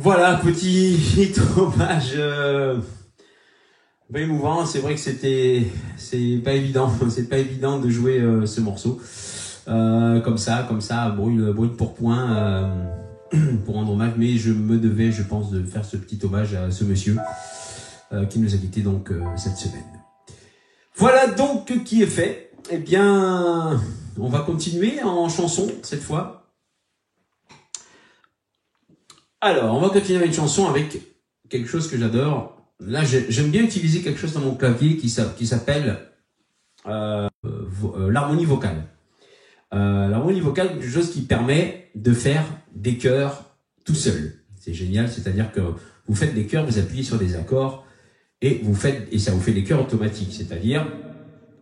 Voilà, petit hommage pas émouvant. C'est vrai que c'est pas évident, c'est pas évident de jouer ce morceau comme ça, brûle de pourpoint pour rendre hommage. Mais je me devais, je pense, de faire ce petit hommage à ce monsieur qui nous a quitté donc cette semaine. Voilà donc qui est fait. Eh bien, on va continuer en chanson cette fois. Alors, on va continuer avec une chanson avec quelque chose que j'adore. Là, j'aime bien utiliser quelque chose dans mon clavier qui s'appelle l'harmonie vocale. L'harmonie vocale, quelque chose qui permet de faire des chœurs tout seul. C'est génial, c'est-à-dire que vous faites des chœurs, vous appuyez sur des accords et ça vous fait des chœurs automatiques. C'est-à-dire,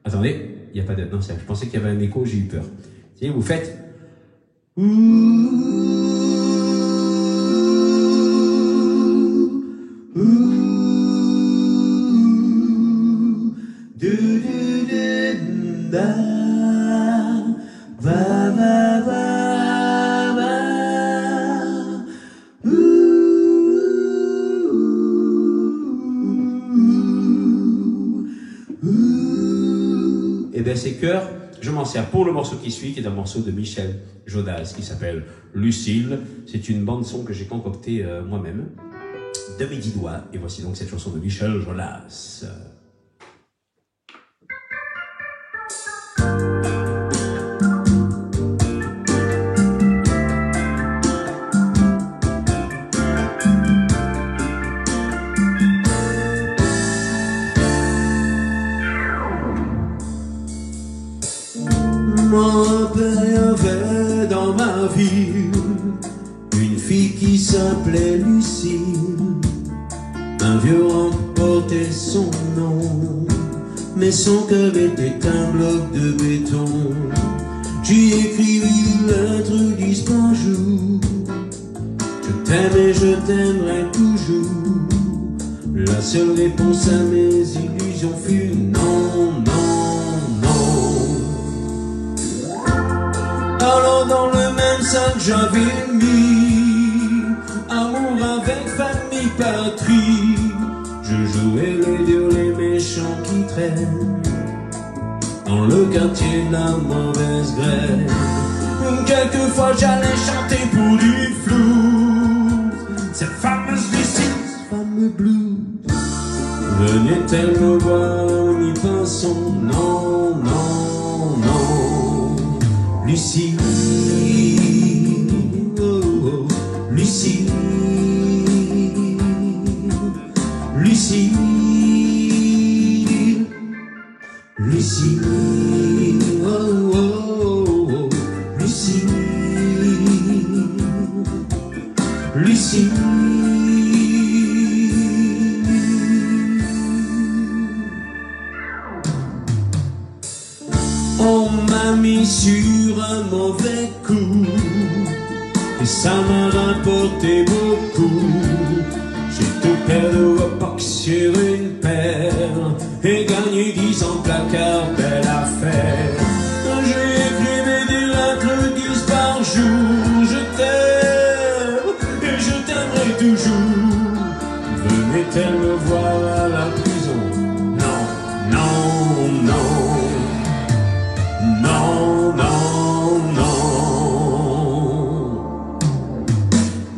attendez, il n'y a pas de, non, je pensais qu'il y avait un écho, j'ai eu peur. C'est-à-dire, vous faites et bien ces chœurs, je m'en sers pour le morceau qui suit, qui est un morceau de Michel Jodas, qui s'appelle Lucille. C'est une bande-son que j'ai concoctée moi-même, de mes 10 doigts. Et voici donc cette chanson de Michel Jodas. Mon père avait dans ma vie une fille qui s'appelait Lucie. Un vieux remportait son nom, mais son cœur était un bloc de béton. J'y écrivis une lettre 10 par jour. Je t'aime et je t'aimerai toujours. La seule réponse à mes illusions fut non, non, non. Alors dans le même sac j'avais mis amour avec famille, patrie. Je jouais les durs, les méchants qui traînent dans le quartier de la mauvaise graine. Quelquefois j'allais chanter pour du flou, cette fameuse Lucie, ce fameux blues. Venait-elle me voir en y pensant? Non, non, non. Lucie, oh, oh, Lucie, Lucie, Lucie, oh, oh, oh, Lucie, Lucie. On m'a mis sur un mauvais coup et ça m'a rapporté beaucoup. J'ai tout perdu au POC sur une paire et gagné 10 ans placard, belle affaire. J'ai écrit mes lettres 10 par jour. Je t'aime et je t'aimerai toujours. Venait-elle me voir à la prison? Non, non, non. Non, non, non.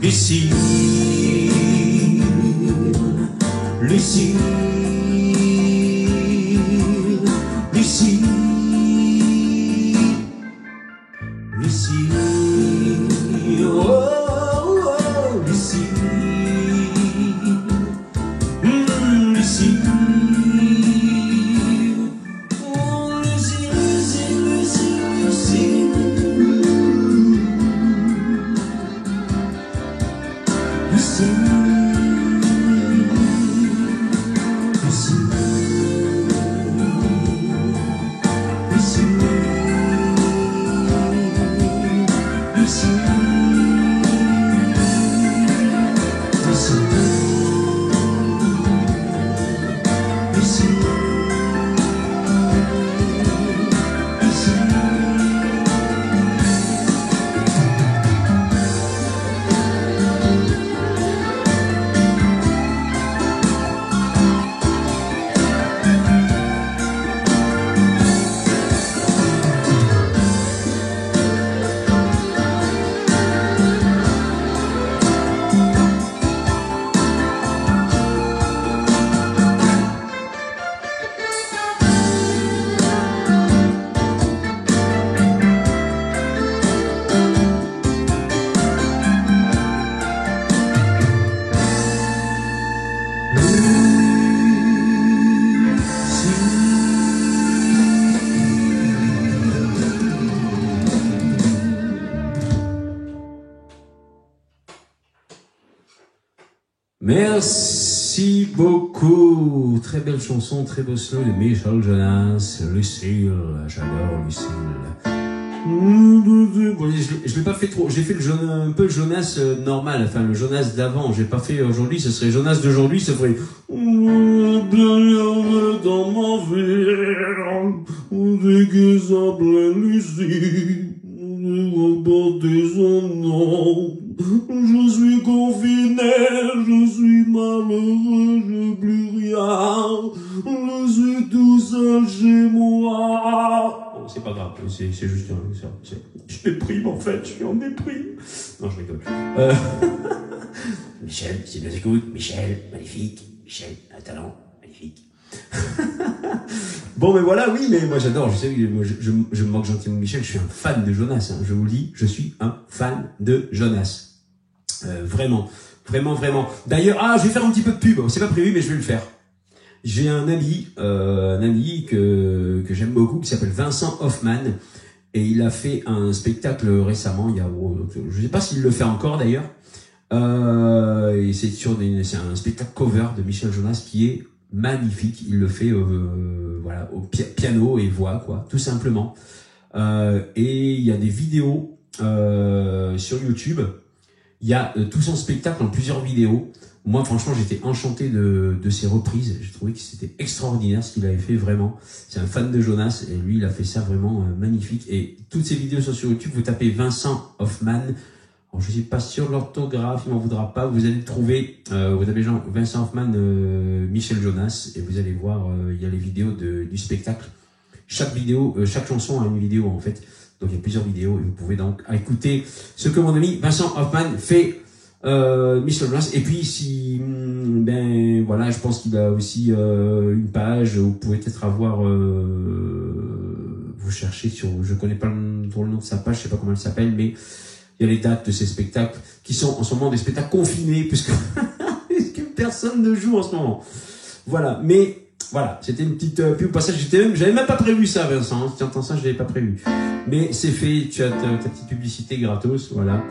Lucie, Lucie, Lucie, Lucie, oh, oh, oh, Lucie, Lucie. Merci beaucoup. Très belle chanson, très beau slow de Michel Jonas. Lucille, j'adore Lucille. Je l'ai pas fait trop. J'ai fait un peu le Jonas normal, enfin le Jonas d'avant. J'ai pas fait aujourd'hui. Ce serait Jonas d'aujourd'hui. Ça ferait dans ma vie, des Lucie, remporter son nom. Je suis confiné, je suis malheureux, je n'ai plus rien. Je suis tout seul chez moi. Bon, c'est pas grave, c'est juste je déprime en fait, je suis en déprime. Non, je rigole. Michel, si tu nous écoutes, Michel, magnifique. Michel, un talent, magnifique. Bon, mais voilà, oui, mais moi j'adore, je sais, moi, je me moque gentiment de Michel, je suis un fan de Jonas, hein, je vous le dis, je suis un fan de Jonas. Vraiment. D'ailleurs, je vais faire un petit peu de pub, c'est pas prévu, mais je vais le faire. J'ai un ami que j'aime beaucoup, qui s'appelle Vincent Hoffman, et il a fait un spectacle récemment, je sais pas s'il le fait encore d'ailleurs, et c'est un spectacle cover de Michel Jonas qui est magnifique. Il le fait voilà, au piano et voix, quoi, tout simplement. Et il y a des vidéos sur YouTube. Il y a tout son spectacle en plusieurs vidéos. Moi, franchement, j'étais enchanté de ses reprises. J'ai trouvé que c'était extraordinaire ce qu'il avait fait, vraiment. C'est un fan de Jonas et lui, il a fait ça vraiment magnifique. Et toutes ces vidéos sont sur YouTube. Vous tapez Vincent Hoffman. Alors, je suis pas sûr de l'orthographe, il m'en voudra pas. Vous allez trouver, vous tapez Vincent Hoffman, Michel Jonas, et vous allez voir, il y a les vidéos du spectacle. Chaque chanson a une vidéo en fait. Donc il y a plusieurs vidéos et vous pouvez donc écouter ce que mon ami Vincent Hoffman fait, Michel Jonas. Et puis ben voilà, je pense qu'il a aussi une page où vous pouvez peut-être avoir, vous cherchez sur, je connais pas le nom de sa page, je sais pas comment elle s'appelle, mais il y a les dates de ces spectacles qui sont en ce moment des spectacles confinés puisque personne ne joue en ce moment. Voilà, mais voilà, c'était une petite pub au passage. J'avais même pas prévu ça, Vincent. Hein. Si tu entends ça, je l'avais pas prévu. Mais c'est fait, tu as ta petite publicité gratos, voilà.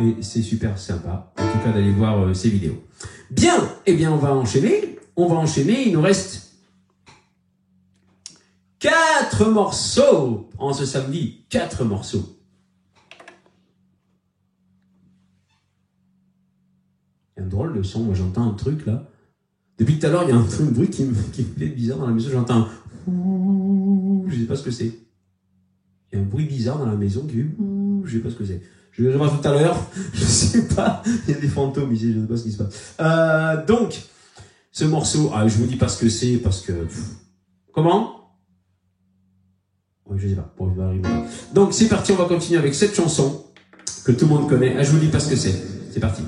Et c'est super sympa, en tout cas, d'aller voir ces vidéos. Bien, eh bien, on va enchaîner. Il nous reste 4 morceaux en ce samedi. 4 morceaux. Il y a un drôle de son, moi j'entends un truc là. Depuis tout à l'heure, il y a un bruit qui me fait bizarre dans la maison. J'entends un ouh, je sais pas ce que c'est. Il y a un bruit bizarre dans la maison qui fait ouh, je sais pas ce que c'est. Je vais voir tout à l'heure, je sais pas. Il y a des fantômes ici, je sais pas ce qui se passe. Donc, ce morceau, je vous dis pas ce que c'est parce que. Comment? Oui, je sais pas. Bon, il va arriver. Donc, c'est parti, on va continuer avec cette chanson que tout le monde connaît. Je vous dis pas ce que c'est. C'est parti.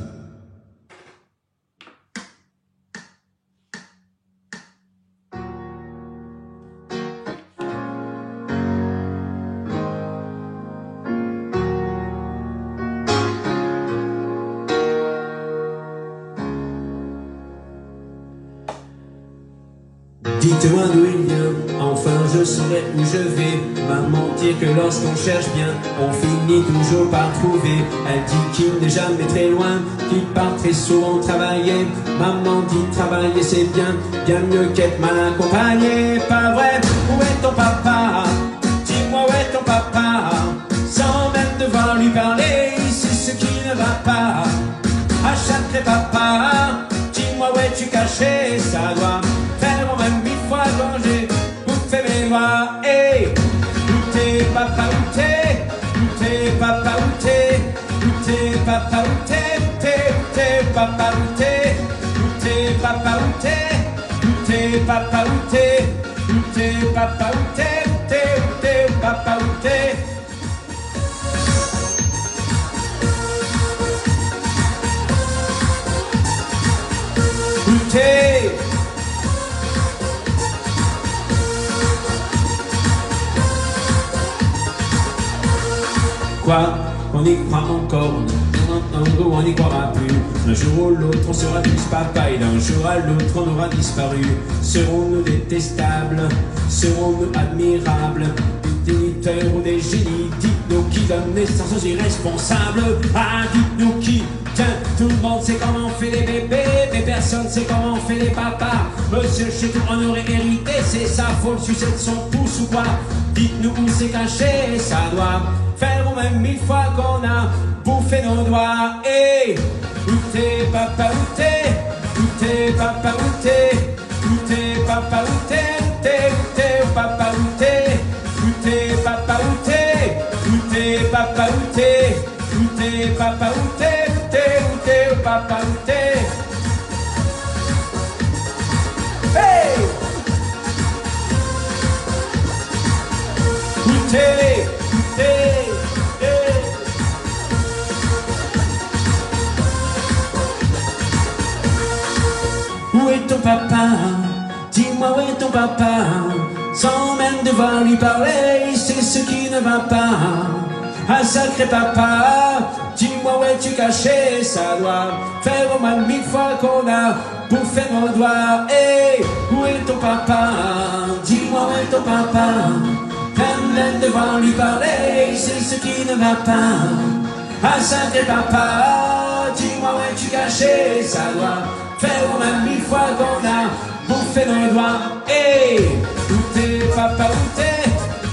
Dites-moi d'où il vient, enfin je saurai où je vais. Pas mentir que lorsqu'on cherche bien, on finit toujours par trouver. Elle dit qu'il n'est jamais très loin, qu'il part très souvent travailler. Maman dit travailler c'est bien, bien mieux qu'être mal accompagné. Pas vrai, où est ton papa? Dis-moi où est ton papa? Sans même devoir lui parler, c'est ce qui ne va pas. À chaque papa, dis-moi où es-tu caché? Ça doit faire au même 1000 fois danger, bouffer mes doigts. Hey, où t'es papa, où t'es? Où t'es papa, où t'es? Où t'es papa, où t'es? Où t'es papa, où t'es? Où t'es papa, où t'es? Où t'es papa, où t'es? Où t'es papa, où t'es? Où t'es papa, où t'es? Où t'es? Quoi? On y croit encore, on n'y croira plus. Un jour ou l'autre on sera tous papa et d'un jour à l'autre on aura disparu. Serons-nous détestables? Serons-nous admirables? Des géniteurs ou des génies? dites-nous qui donne naissance aux irresponsables. Ah, dites-nous qui. Tiens, tout le monde sait comment on fait les bébés, mais personne sait comment on fait les papas. Monsieur Chétou en aurait hérité, c'est sa faute, sucer de son pouce ou quoi? Dites-nous où c'est caché, ça doit faire au même 1000 fois qu'on a bouffé nos doigts. Et où t'es, papa, où t'es? Où t'es, papa, où t'es? Où t'es, papa, où t'es? Où t'es, papa, où t'es? Où t'es, papa, où t'es? Où t'es, papa, où t'es? Où t'es, papa, où t'es? Où t'es, papa, où t'es? Hey! Où t'es? Où t'es? Hey! Où est ton papa? Dis-moi où est ton papa? Sans même devoir lui parler, c'est ce qui ne va pas. Ah sacré papa, dis-moi où es-tu caché? Ça doit faire au moins 1000 fois qu'on a bouffé nos doigts. Hey, où est ton papa? Dis-moi où est ton papa? Même devant lui parler, c'est ce qui ne va pas. Ah sacré papa, dis-moi où es-tu caché? Ça doit faire au moins 1000 fois qu'on a bouffé nos doigts. Hey, où t'es papa, où t'es?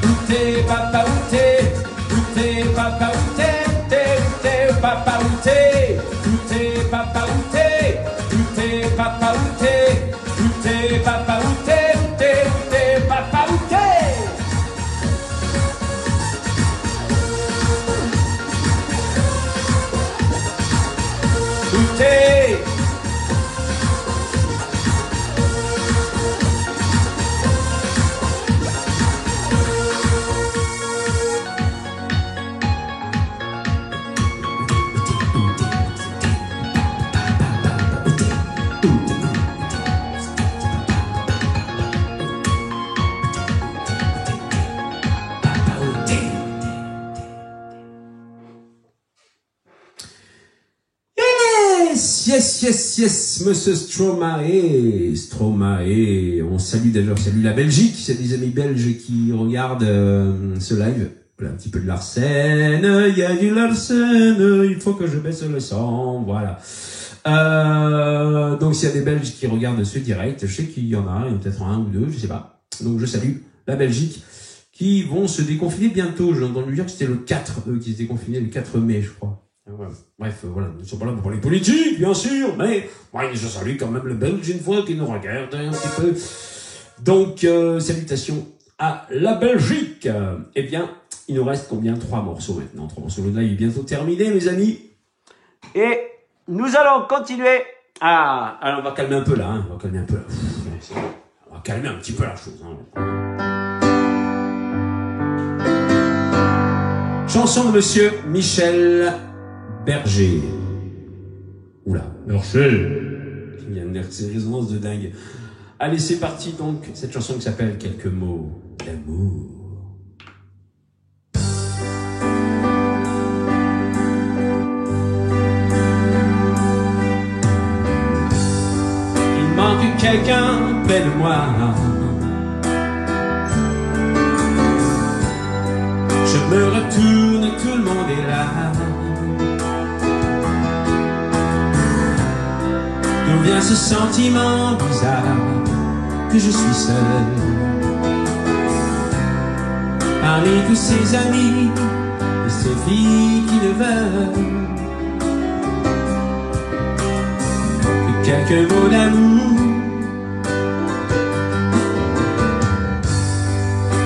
Où t'es papa, où t'es? Où t'es papa, où t'es? Où t'es papa, où t'es? Où t'es papa, où t'es? Où t'es papa, où t'es? Où t'es papa, où t'es? Où t'es papa, où t'es? Où t'es? Yes, monsieur Stromae. On salue d'ailleurs, salut la Belgique, c'est des amis belges qui regardent ce live. Voilà, un petit peu de Larsen, il y a du Larsen, il faut que je baisse le son, voilà. Donc s'il y a des Belges qui regardent ce direct, je sais qu'il y en a, il y en a peut-être un ou deux, je sais pas. Donc je salue la Belgique qui vont se déconfiner bientôt. J'ai entendu dire que c'était le 4, eux qui se déconfinaient le 4 mai, je crois. Voilà. Bref, voilà, nous ne sommes pas là pour parler politique, bien sûr, mais ouais, je salue quand même le Belge une fois qui nous regarde un petit peu. Donc, salutations à la Belgique. Eh bien, il nous reste combien? 3 morceaux maintenant. 3 morceaux. Le live est bientôt terminé, mes amis. Et nous allons continuer. Ah, alors on va calmer un peu là, hein. On va calmer un peu là. On va calmer un petit peu la chose, hein. Chanson de monsieur Michel Berger. Oula, Berger. Il y a une résonance de dingue. Allez, c'est parti donc, cette chanson qui s'appelle Quelques mots d'amour. Il manque quelqu'un près de moi. Je me retourne, tout le monde est là. D'où vient ce sentiment bizarre que je suis seul parmi tous ces amis et ces filles qui ne veulent que quelques mots d'amour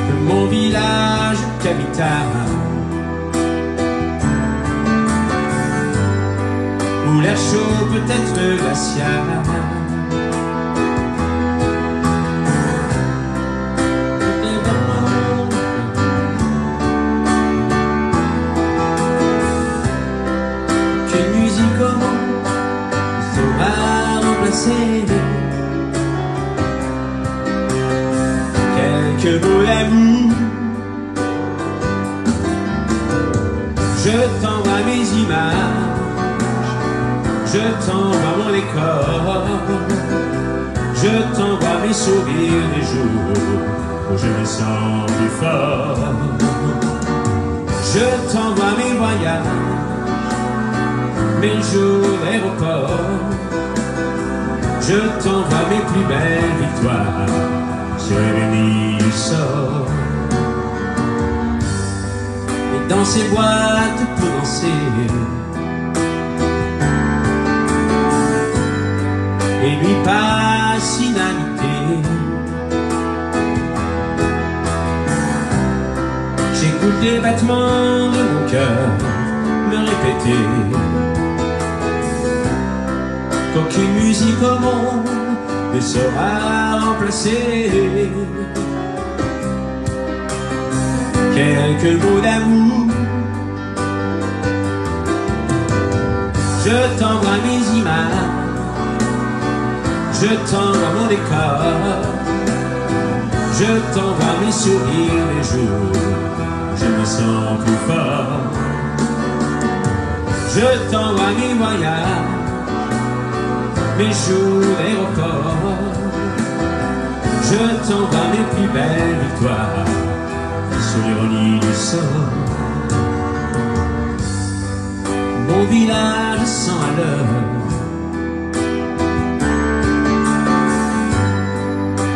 de mon village capital où l'air chaud peut être glacial. Qu'une musique comment saura remplacer quelques mots d'amour. Je t'envoie mes images, je t'envoie mon décor, je t'envoie mes sourires des jours où je me sens plus fort. Je t'envoie mes voyages, mes jours d'aéroport. Je t'envoie mes plus belles victoires sur les lignes du sort. Et dans ces boîtes pour danser, et lui passe inhabité. J'écoute les battements de mon cœur me répéter qu'aucune musique au monde ne saura remplacer quelques mots d'amour. Je t'envoie mes images, je t'envoie mon décor, je t'envoie mes sourires les jours où je me sens plus fort. Je t'envoie mes voyages, mes jours d'aéroport. Je t'envoie mes plus belles victoires sur l'ironie du sort. Mon village sent à l'heure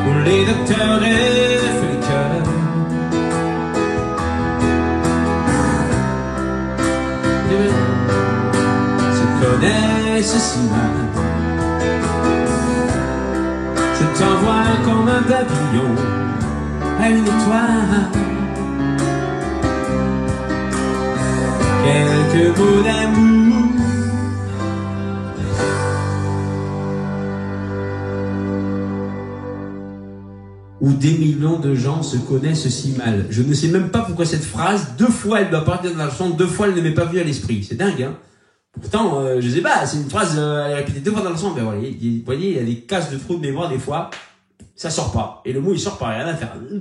où les docteurs rêvent les cœurs. Se connaissent si mal. Je t'envoie comme un papillon à une étoile quelques mots d'amour. Où des millions de gens se connaissent si mal. Je ne sais même pas pourquoi cette phrase, 2 fois elle doit partir de la chanson, 2 fois elle ne m'est pas venue à l'esprit. C'est dingue, hein. Pourtant, je sais pas, c'est une phrase, elle est répétée 2 fois dans le son, mais voilà, vous voyez, il y a des cases de trous de mémoire des fois, ça sort pas. Et le mot il sort pas, rien à faire. Je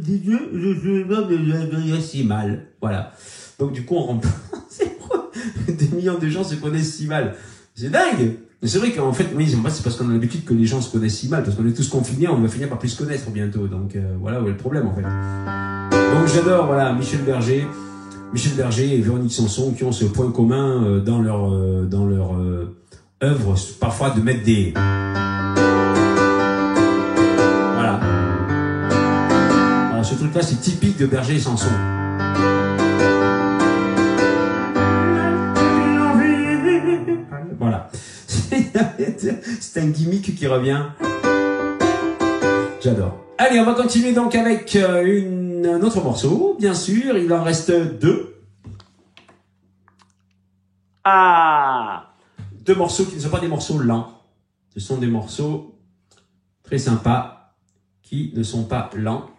si mal. Voilà. Donc du coup, on remplace. Des millions de gens se connaissent si mal. C'est dingue! Mais c'est vrai qu'en fait, oui, c'est parce qu'on a l'habitude que les gens se connaissent si mal, parce qu'on est tous confinés, on va finir par plus se connaître bientôt. Donc voilà où est le problème en fait. Donc j'adore, voilà, Michel Berger et Véronique Sanson qui ont ce point commun dans leur œuvre, parfois de mettre des... Voilà. Alors ce truc-là, c'est typique de Berger et Sanson. Voilà. C'est un gimmick qui revient. J'adore. Allez, on va continuer donc avec un autre morceau, bien sûr. Il en reste 2. Ah! 2 morceaux qui ne sont pas des morceaux lents. Ce sont des morceaux très sympas qui ne sont pas lents.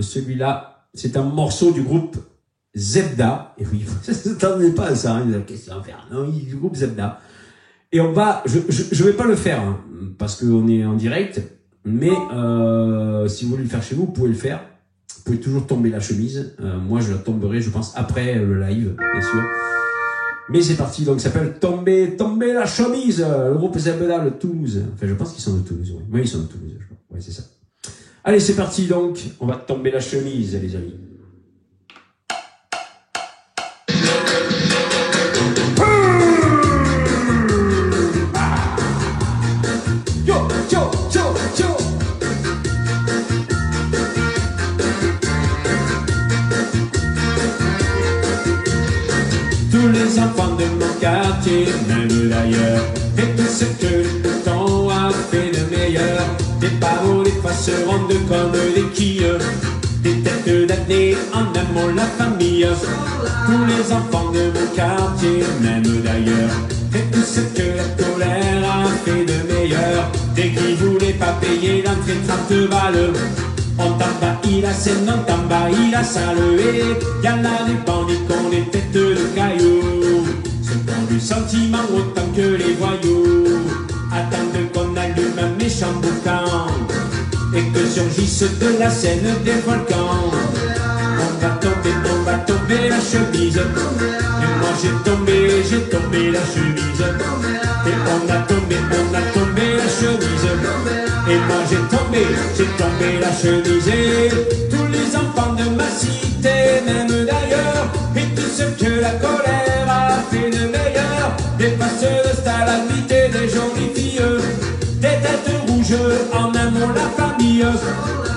Celui-là, c'est un morceau du groupe Zebda. Et oui, ça ne s'attendait pas à ça. Hein. Qu'est-ce qu'on va faire? Non, du groupe Zebda. Et on va, je vais pas le faire, hein, parce qu'on est en direct, mais si vous voulez le faire chez vous, vous pouvez le faire. Vous pouvez toujours tomber la chemise. Moi, je la tomberai, je pense, après le live, bien sûr. Mais c'est parti, donc ça s'appelle Tomber la chemise. Le groupe Zebda, le Toulouse. Enfin, je pense qu'ils sont de Toulouse, oui. Oui, ils sont de Toulouse, je crois. Ouais, c'est ça. Allez, c'est parti, donc. On va tomber la chemise, les amis. Tous les enfants de mon quartier, même d'ailleurs, et tout ce que le temps a fait de meilleur. Des paroles effaceront de comme des quilles, des têtes d'année, en un mot la famille. Tous les enfants de mon quartier, même d'ailleurs, et tout ce que la colère a fait de meilleur. Dès qu'ils voulaient pas payer l'entrée 30 balles, on t'envahit la scène, on t'envahit la salle. Et y'en a des bandits qui ont des têtes de cailloux, ceux qui ont du sentiment autant que les voyous, attendent qu'on allume un méchant boucan et que surgisse de la scène des volcans. On va tomber la chemise. Et moi j'ai tombé la chemise. Et on a tombé la chemise. Et moi j'ai tombé la chemise. Et tous les enfants de ma cité cité, même d'ailleurs, et tout ce que la colère a fait de meilleur. Des passeurs de stalagmites, des jolies filles, des têtes rouges, en un mot la famille.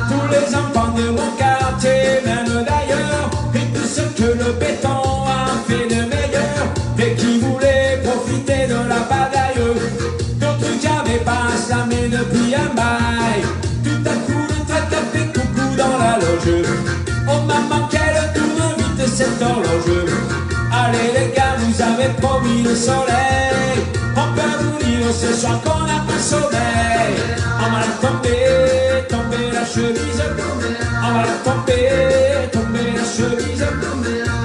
Tous les enfants de mon quartier, même d'ailleurs, et tout ce que le béton a fait de meilleur. Et qui voulaient profiter de la bagaille, d'autres qui avaient pas slamé depuis un bail. Tout à coup le traite a fait coucou dans la loge. Oh maman, qu'elle tourne vite cette horloge. Allez les gars, vous avez promis le soleil. On peut vous dire ce soir qu'on n'a pas sommeil. On va la tomber, tomber la chemise. On va la tomber, tomber la chemise.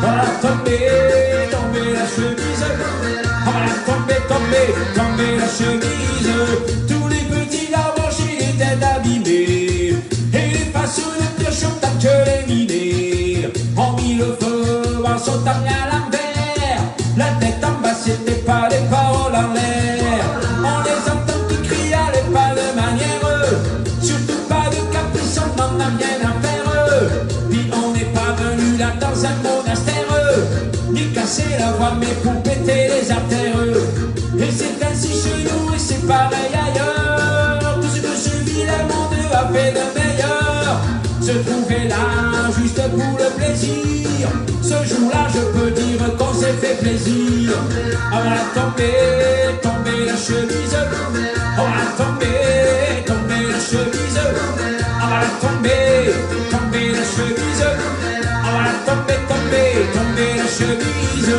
On va la tomber, tomber la chemise. On va la tomber, tomber, tomber la chemise. Tous les petits arbres chez les têtes abîmées. Et les façons de piochons tant que les minés. On mit le feu en sautant à l'envers. La tête en bas, c'était pas des paroles en l'air. On les entend qui crient, allez pas de manière. Surtout pas de caprice, on n'en a rien à faire. Puis on n'est pas venu là dans un monastère. Ni casser la voix, mais pour péter les artères. Et c'est ainsi chez nous, et c'est pareil ailleurs. Tout ce que ce vilain monde a fait de meilleur se trouvait là, juste pour le plaisir. Ce jour-là, je peux dire qu'on s'est fait plaisir. On va tomber, tomber la chemise. On va tomber, tomber la chemise. On va tomber, tomber la chemise. On va tomber, tomber, tomber la chemise.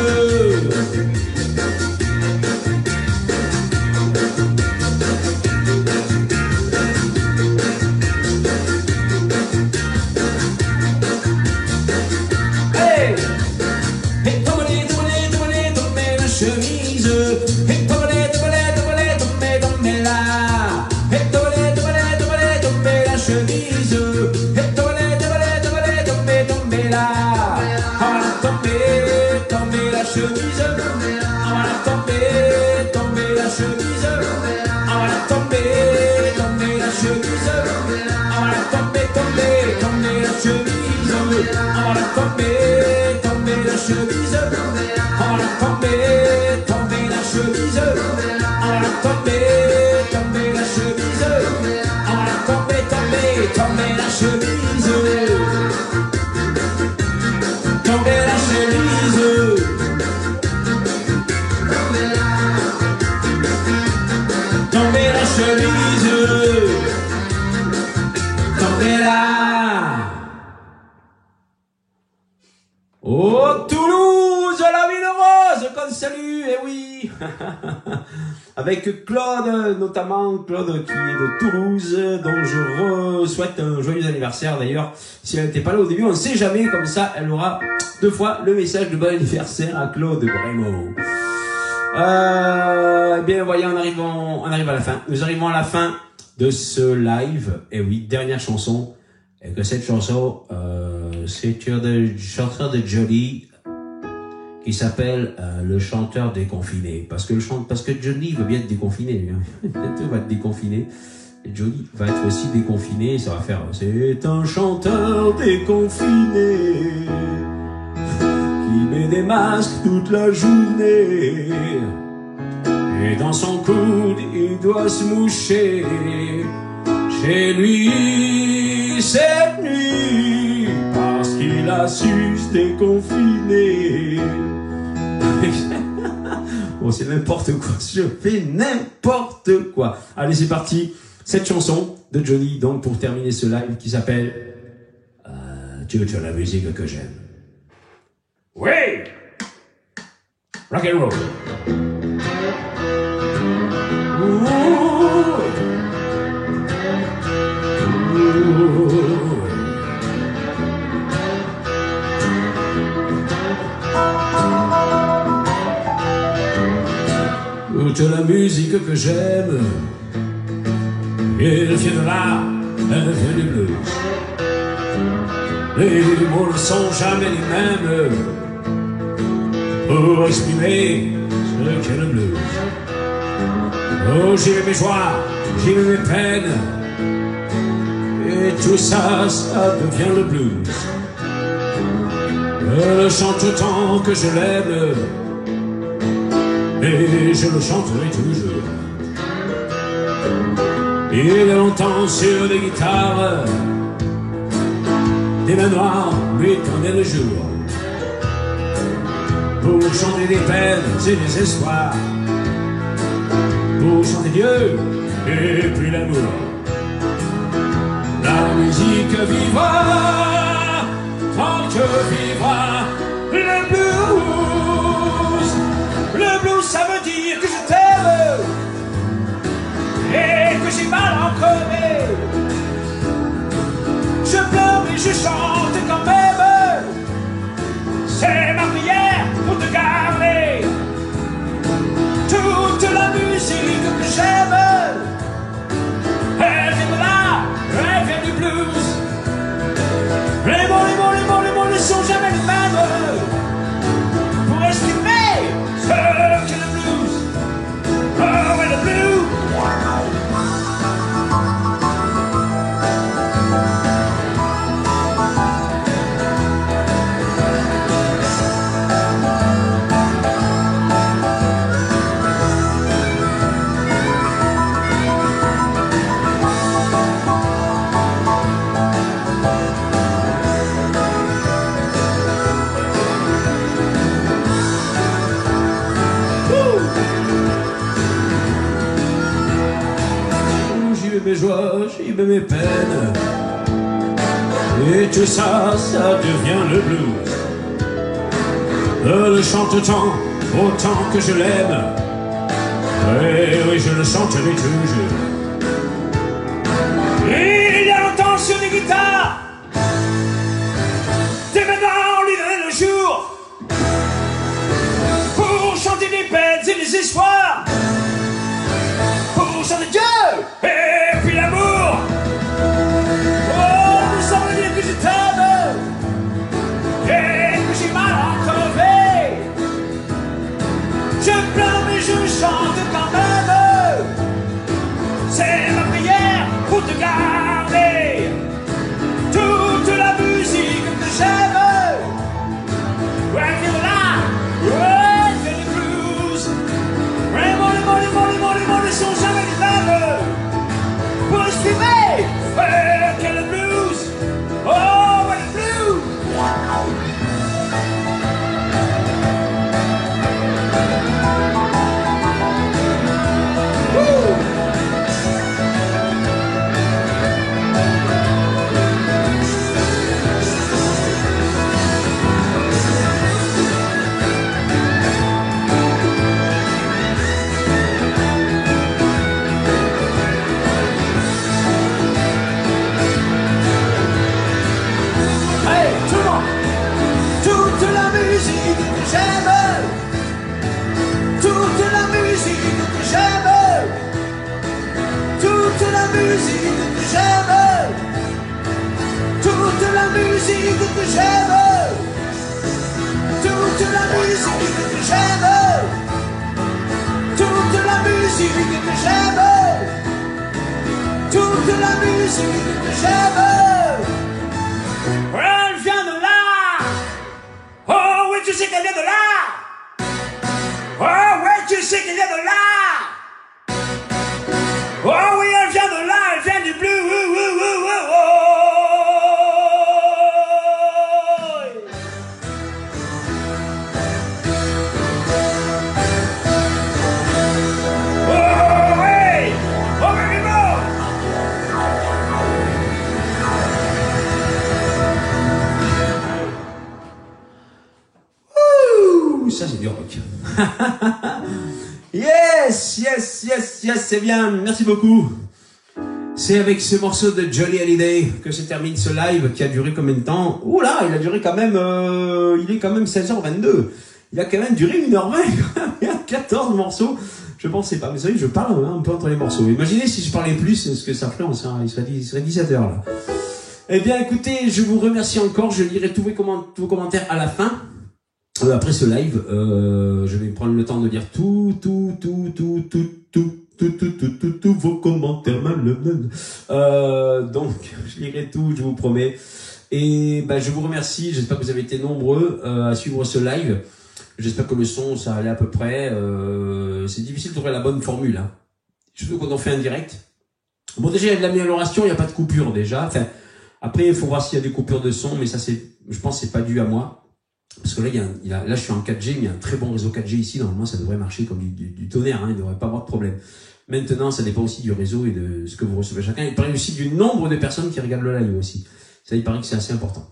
Oh Toulouse, la ville rose qu'on salue, eh oui. Avec Claude, notamment Claude qui est de Toulouse, dont je souhaite un joyeux anniversaire d'ailleurs. Si elle n'était pas là au début, on ne sait jamais, comme ça elle aura 2 fois le message de bon anniversaire à Claude Brémaud. Eh bien voyez, on arrive à la fin. Nous arrivons à la fin de ce live. Et oui, dernière chanson. Et que cette chanson, c'est le chanteur de Johnny qui s'appelle le chanteur déconfiné. Parce que Johnny veut bien être déconfiné. Bientôt va être déconfiné. Et Johnny va être aussi déconfiné. Ça va faire, c'est un chanteur déconfiné qui met des masques toute la journée. Et dans son coude, il doit se moucher. Chez lui, cette nuit, parce qu'il a su se déconfiner. Bon, c'est n'importe quoi, je fais n'importe quoi. Allez, c'est parti. Cette chanson de Johnny, donc, pour terminer ce live, qui s'appelle Tu veux la musique que j'aime. Oui! Rock and roll. Toute la musique que j'aime, elle vient de là, elle vient du blues. Les mots ne sont jamais les mêmes pour exprimer ce qu'est le blues. Oh, j'ai mes joies, j'ai mes peines, et tout ça, ça devient le blues. Je le chante autant que je l'aime, et je le chanterai toujours. Il y a longtemps sur les guitares, des mains noires lui tendaient le jour, pour chanter des peines et des espoirs, pour chanter Dieu et puis l'amour. La musique vivra tant que vivra le blues. Le blues, ça veut dire que je t'aime et que j'ai mal en crevé. Je pleure et je chante quand même, c'est ma prière pour te garder. Toute la musique que j'aime, elle vient de là, elle vient du blues. Les mots ne sont jamais les mêmes pour exprimer ce qu'est le blues. Oh, ouais, le blues. Mes joies, j'y mets mes peines, et tout ça, ça devient le blues. Je le chante autant que je l'aime, et oui, je le chanterai toujours. Il y a longtemps sur les guitares, dès maintenant on lui donne le jour, pour chanter des peines et des espoirs, pour chanter Dieu et puis l'amour. Oh, ça veut dire que je t'aime et que j'ai mal en crevé. Je pleure mais je chante quand même, c'est ma prière pour te garder. Toute la musique que j'aime, ouais, viens de là, ouais, viens du blues. Les mots ne sont jamais les mêmes pour exprimer quel est le blues. Oh, ouais, le blues. Elle vient de là. Oh oui, tu sais qu'elle vient de là. Oh oui, tu sais qu'elle vient de là. Oh oui, elle vient de là, elle vient du bleu. Ça c'est du rock. Yes, c'est bien, merci beaucoup. C'est avec ce morceau de Johnny Hallyday que se termine ce live qui a duré combien de temps? Oula, il a duré quand même, il est quand même 16h22. Il a quand même duré 1h20, il y a 14 morceaux. Je pensais pas, mais vous savez, je parle un peu entre les morceaux. Imaginez si je parlais plus, ce que ça ferait, il serait 17h là. Eh bien écoutez, je vous remercie encore, je lirai tous vos commentaires à la fin. Après ce live, je vais prendre le temps de dire tous vos commentaires. Donc, je lirai tout, je vous promets. Et je vous remercie. J'espère que vous avez été nombreux à suivre ce live. J'espère que le son, ça allait à peu près. C'est difficile de trouver la bonne formule. Hein. Surtout quand on fait un direct. Bon, déjà, il y a de l'amélioration, il n'y a pas de coupure déjà. Enfin, après, il faut voir s'il y a des coupures de son, mais ça, je pense que c'est pas dû à moi. Parce que là, là, je suis en 4G, mais il y a un très bon réseau 4G ici. Normalement, ça devrait marcher comme du tonnerre, hein, il ne devrait pas avoir de problème. Maintenant, ça dépend aussi du réseau et de ce que vous recevez chacun. Il paraît aussi du nombre de personnes qui regardent le live aussi. Ça, il paraît que c'est assez important.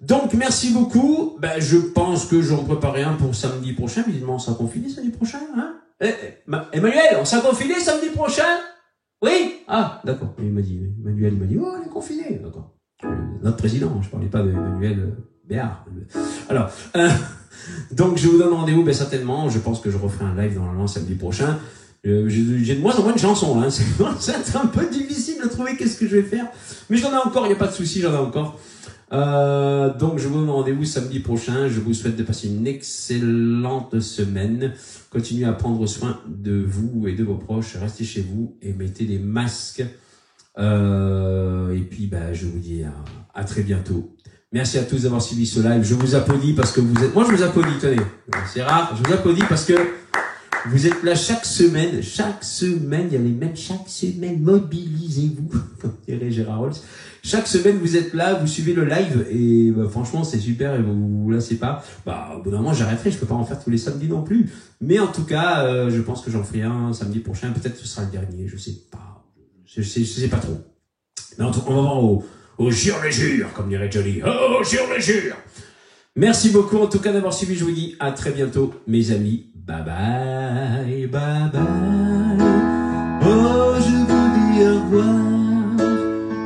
Donc, merci beaucoup. Je pense que j'en préparerai un pour samedi prochain. Évidemment, on sera confiné samedi prochain, hein? Emmanuel, on sera confiné samedi prochain? Oui? Ah, d'accord. Emmanuel, il m'a dit, oh, on est confiné. D'accord. Notre président, je parlais pas d'Emmanuel Béard. Alors, donc je vous donne rendez-vous, certainement. Je pense que je referai un live normalement samedi prochain. J'ai de moins en moins de chansons, hein. C'est un peu difficile de trouver qu'est-ce que je vais faire. Mais j'en ai encore, il n'y a pas de souci, j'en ai encore. Donc je vous donne rendez-vous samedi prochain. Je vous souhaite de passer une excellente semaine. Continuez à prendre soin de vous et de vos proches. Restez chez vous et mettez des masques. Et puis je vous dis à très bientôt. Merci à tous d'avoir suivi ce live. Je vous applaudis parce que vous êtes... Moi je vous applaudis, tenez. C'est rare. Je vous applaudis parce que vous êtes là chaque semaine. Chaque semaine, il y a les mêmes. Chaque semaine, mobilisez-vous, comme dirait Gérard Rolls. Chaque semaine, vous êtes là, vous suivez le live et franchement, c'est super et vous lassez pas. Au bout d'un moment, j'arrêterai. Je peux pas en faire tous les samedis non plus. Mais en tout cas, je pense que j'en ferai un samedi prochain. Peut-être que ce sera le dernier. Je sais pas. Je sais pas trop. Mais en tout cas, on va voir au jure les jure, comme dirait Johnny. Oh, jure les jure. Merci beaucoup en tout cas d'avoir suivi. Je vous dis à très bientôt, mes amis. Bye bye, bye bye. Oh, je vous dis au revoir.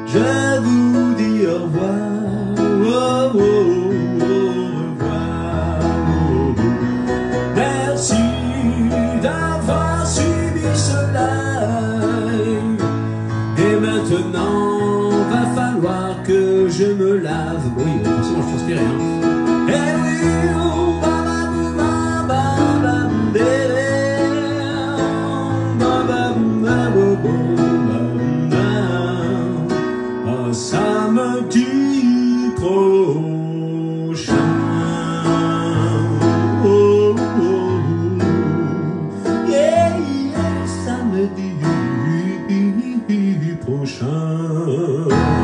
Je vous dis au revoir. Oh, oh, oh, au revoir. Oh, oh. Merci d'avoir suivi ce live. Et maintenant, va falloir que je me lave. Oui, forcément, je transpirais, hein. Eh oui, oh, samedi prochain. Oh, oh, oh. Yeah, yeah, samedi prochain.